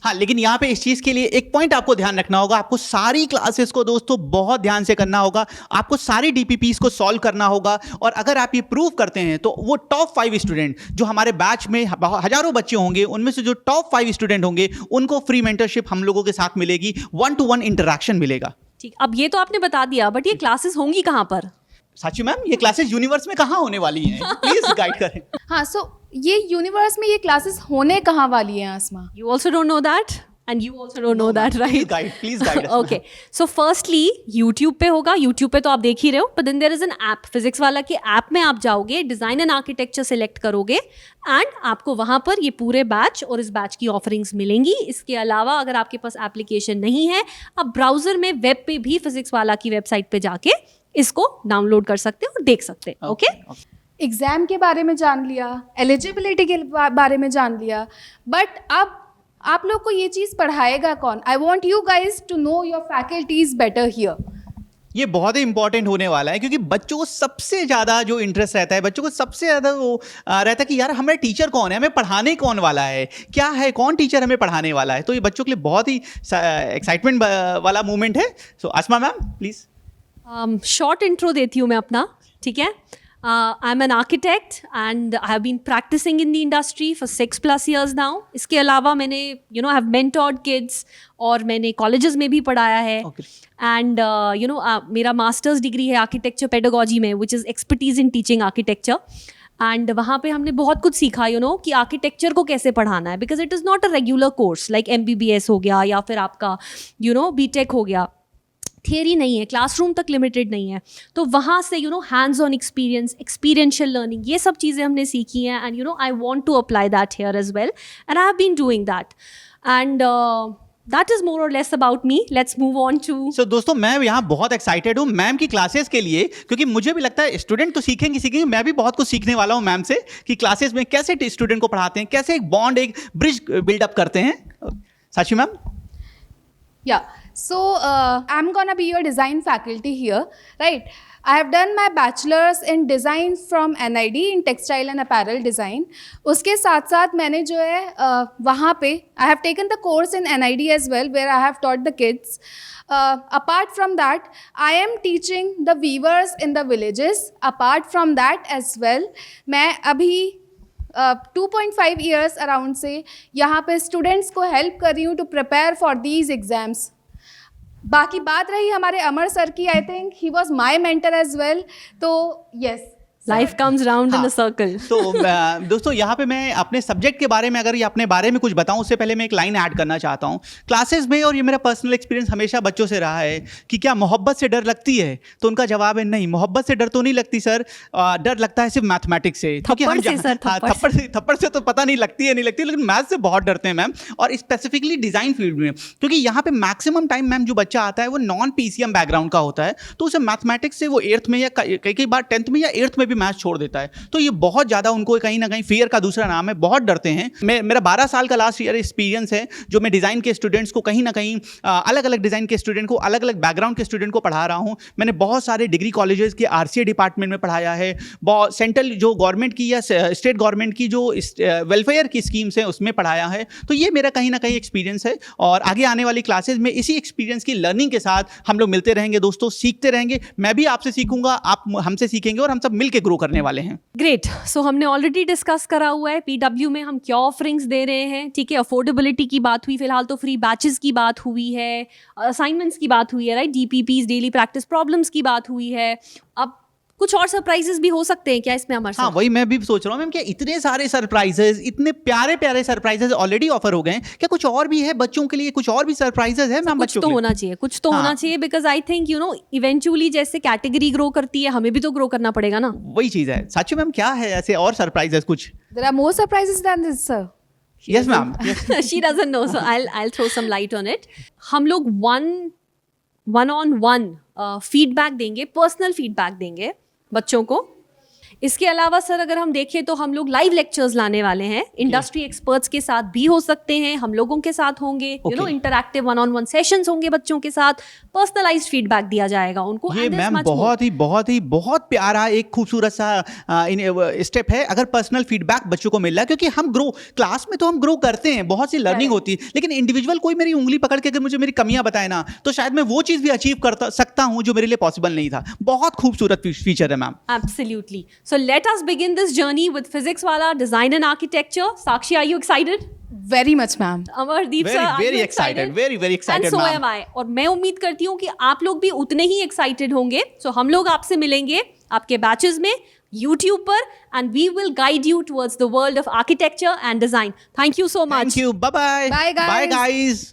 Speaker 1: हाँ, लेकिन यहाँ पे इस चीज के लिए एक पॉइंट आपको ध्यान रखना होगा, आपको सारी क्लासेस को दोस्तों बहुत ध्यान से करना होगा, आपको सारी डीपीपीस को सॉल्व करना होगा, और अगर आप ये प्रूव करते हैं तो वो टॉप 5 स्टूडेंट जो हमारे बैच में हजारों बच्चे होंगे, उनमें से जो टॉप 5 स्टूडेंट होंगे उनको फ्री मेंटरशिप हम लोगों के साथ मिलेगी, 1-to-1 इंटरेक्शन मिलेगा।
Speaker 3: ठीक, अब ये तो आपने बता दिया, बट ये क्लासेस होंगी कहाँ पर?
Speaker 1: साची मैम, ये क्लासेस यूनिवर्स में कहाँ होने वाली हैं? प्लीज गाइड करें।
Speaker 2: हाँ, सो ये यूनिवर्स में ये क्लासेस होने कहाँ वाली हैं आसमा?
Speaker 3: You also don't know that? And you also don't know that, right?
Speaker 1: Please guide us.
Speaker 3: Okay. So firstly, YouTube पे होगा, YouTube पे तो आप देख ही रहे हो, but then there is an app, physics वाला के ऐप में आप जाओगे, डिज़ाइन एंड आर्किटेक्चर सेलेक्ट करोगे, एंड आपको वहाँ पर ये पूरे बैच और इस बैच की ऑफरिंग्स मिलेंगी। इसके अलावा अगर आपके पास एप्लीकेशन नहीं है, आप ब्राउजर में वेब पे भी फिजिक्स वाला की वेबसाइट पे जाके इसको डाउनलोड कर सकते हो और देख सकते हैं। ओके,
Speaker 2: एग्जाम के बारे में जान लिया, एलिजिबिलिटी के बारे में जान लिया, बट अब आप लोग को ये चीज़ पढ़ाएगा कौन? I want you guys to know your faculties better here.
Speaker 1: ये बहुत ही इंपॉर्टेंट होने वाला है, क्योंकि बच्चों को सबसे ज़्यादा जो इंटरेस्ट रहता है, बच्चों को सबसे ज़्यादा वो रहता है कि यार हमारे टीचर कौन है, हमें पढ़ाने कौन वाला है, क्या है, कौन टीचर हमें पढ़ाने वाला है। तो ये बच्चों के लिए बहुत ही एक्साइटमेंट वाला मोमेंट है। So Asma ma'am please.
Speaker 3: Short intro देती हूँ मैं अपना, ठीक है? I'm an architect and I have been practicing in the industry for 6+ years now. इसके अलावा मैंने I have mentored kids और मैंने colleges में भी पढ़ाया है। And मेरा master's degree है architecture pedagogy में, which is expertise in teaching architecture. And वहाँ पे हमने बहुत कुछ सीखा कि आर्किटेक्चर को कैसे पढ़ाना है, because it is not a regular course like MBBS हो गया या फिर आपका BTech हो गया। थियरी नहीं है, क्लासरूम तक लिमिटेड नहीं है। तो वहाँ से hands on experience, experiential learning, ये सब चीज़ें हमने सीखी हैं, and I want to apply that here as well, and I have been doing that, and that is more or less about me. Let's move on to.
Speaker 1: So दोस्तों, मैं यहाँ बहुत एक्साइटेड हूँ मैम की क्लासेस के लिए, क्योंकि मुझे भी लगता है स्टूडेंट तो सीखेंगे, मैं भी बहुत कुछ सीखने वाला हूँ मैम से कि क्लासेस में कैसे स्टूडेंट को पढ़ाते हैं, कैसे एक बॉन्ड, एक ब्रिज बिल्डअप करते हैं। साक्षी ma'am.
Speaker 2: Yeah, so I'm gonna be your design faculty here, right? I have done my bachelor's in design from NID in textile and apparel design. उसके साथ साथ मैंने जो है वहाँ पे I have taken the course in NID as well, where I have taught the kids. Apart from that, I am teaching the weavers in the villages. Apart from that as well, मैं अभी 2.5 years around से यहाँ पे students को help कर रही हूँ to prepare for these exams. बाकी बात रही हमारे अमर सर की, I think he was my mentor as well. तो yes,
Speaker 3: life comes round in a circle.
Speaker 1: तो दोस्तों, यहाँ पे मैं अपने सब्जेक्ट के बारे में, अगर ये अपने बारे में कुछ बताऊँ उससे पहले मैं एक लाइन ऐड करना चाहता हूँ। क्लासेस में, और ये मेरा पर्सनल एक्सपीरियंस हमेशा बच्चों से रहा है कि क्या मोहब्बत से डर लगती है, तो उनका जवाब है नहीं, मोहब्बत से डर तो नहीं लगती सर, डर लगता है सिर्फ मैथमेटिक्स से। थप्पड़ से तो पता नहीं लगती है, लेकिन मैथ से बहुत डरते हैं मैम, और स्पेसिफिकली डिज़ाइन फील्ड में, क्योंकि यहाँ पे मैक्सिमम टाइम मैम जो बच्चा आता है वो नॉन PCM बैकग्राउंड का होता है, तो उसे मैथमेटिक्स से वो 8th में या कई बार 10th में या 8th में भी मैथ छोड़ देता है। तो ये बहुत ज़्यादा उनको कहीं ना कहीं फियर का दूसरा नाम है, बहुत डरते हैं। मेरा 12 साल का लास्ट ईयर एक्सपीरियंस है, जो मैं डिज़ाइन के स्टूडेंट्स को कहीं ना कहीं अलग अलग डिज़ाइन के स्टूडेंट को, अलग अलग बैकग्राउंड के स्टूडेंट को पढ़ा रहा हूँ। मैंने बहुत सारे डिग्री कॉलेजेस के RCA डिपार्टमेंट में पढ़ाया है, बहुत सेंट्रल जो गवर्नमेंट की या स्टेट गवर्नमेंट की जो वेलफेयर की स्कीम्स हैं उसमें पढ़ाया है। तो ये मेरा कहीं ना कहीं एक्सपीरियंस है, और आगे आने वाली क्लासेज में इसी एक्सपीरियंस की लर्निंग के साथ हम लोग मिलते रहेंगे दोस्तों, सीखते रहेंगे। मैं भी आपसे सीखूंगा, आप हमसे सीखेंगे, और हम सब मिल के ग्रो करने वाले हैं।
Speaker 3: ग्रेट। सो हमने ऑलरेडी डिस्कस करा हुआ है PW में हम क्या ऑफरिंग्स दे रहे हैं, ठीक है? अफोर्डेबिलिटी की बात हुई, फिलहाल तो फ्री बैचेस की बात हुई है, असाइनमेंट्स की बात हुई है, right? DPPs, daily practice problems की बात हुई है। अब कुछ और सरप्राइजेस भी हो सकते हैं क्या इसमें हमारे साथ?
Speaker 1: हाँ, वही मैं भी सोच रहा हूँ मैम, क्या इतने सारे सरप्राइजेस, इतने प्यारे प्यारे सरप्राइजेस ऑलरेडी ऑफर हो गए हैं, क्या कुछ और भी है बच्चों के लिए? कुछ और भी सरप्राइजेस है मैम बच्चों के लिए?
Speaker 3: होना चाहिए, कुछ तो होना चाहिए, बिकॉज आई थिंक इवेंचुअली जैसे कैटेगरी ग्रो करती है, हमें भी तो ग्रो करना पड़ेगा ना।
Speaker 1: वही चीज है। सच मैम, क्या है ऐसे और सरप्राइजेस कुछ?
Speaker 2: There are more surprises than this sir.
Speaker 1: Yes, ma'am.
Speaker 3: She doesn't know, so I'll throw some light on it. हम लोग 1 1-on-1 फीडबैक देंगे, पर्सनल फीडबैक देंगे बच्चों को। इसके अलावा सर अगर हम देखें तो हम लोग लाइव लेक्चर्स लाने वाले हैं, इंडस्ट्री एक्सपर्ट्स के साथ भी हो सकते हैं, हम लोगों के साथ होंगे, you know interactive 1-on-1 sessions होंगे बच्चों के साथ, पर्सनलाइज्ड फीडबैक दिया जाएगा उनको।
Speaker 1: ये मैम बहुत प्यारा एक खूबसूरत सा स्टेप है। अगर पर्सनल फीडबैक बच्चों को मिल रहा है, क्योंकि हम ग्रो क्लास में तो हम ग्रो करते हैं, बहुत सी लर्निंग होती है, लेकिन इंडिविजुअल कोई मेरी उंगली पकड़ के अगर मुझे मेरी कमियां बताए ना, तो शायद मैं वो चीज भी अचीव कर सकता हूं जो मेरे लिए पॉसिबल नहीं था। बहुत खूबसूरत फीचर है ma'am.
Speaker 3: Absolutely. So let us begin this journey with Physics Wala Design and Architecture. Sakshi, are you excited?
Speaker 2: Very much, ma'am.
Speaker 3: Amardeep sir, are
Speaker 1: very
Speaker 3: you
Speaker 1: excited, very excited,
Speaker 3: And so
Speaker 1: ma'am.
Speaker 3: am I. और मैं उम्मीद करती हूँ कि आप लोग भी उतने ही excited होंगे। So हम लोग आपसे मिलेंगे आपके बैचेस में YouTube पर, and we will guide you towards the world of architecture and design. Thank you so much.
Speaker 1: Thank you. Bye bye.
Speaker 2: Bye, guys.
Speaker 1: Bye guys.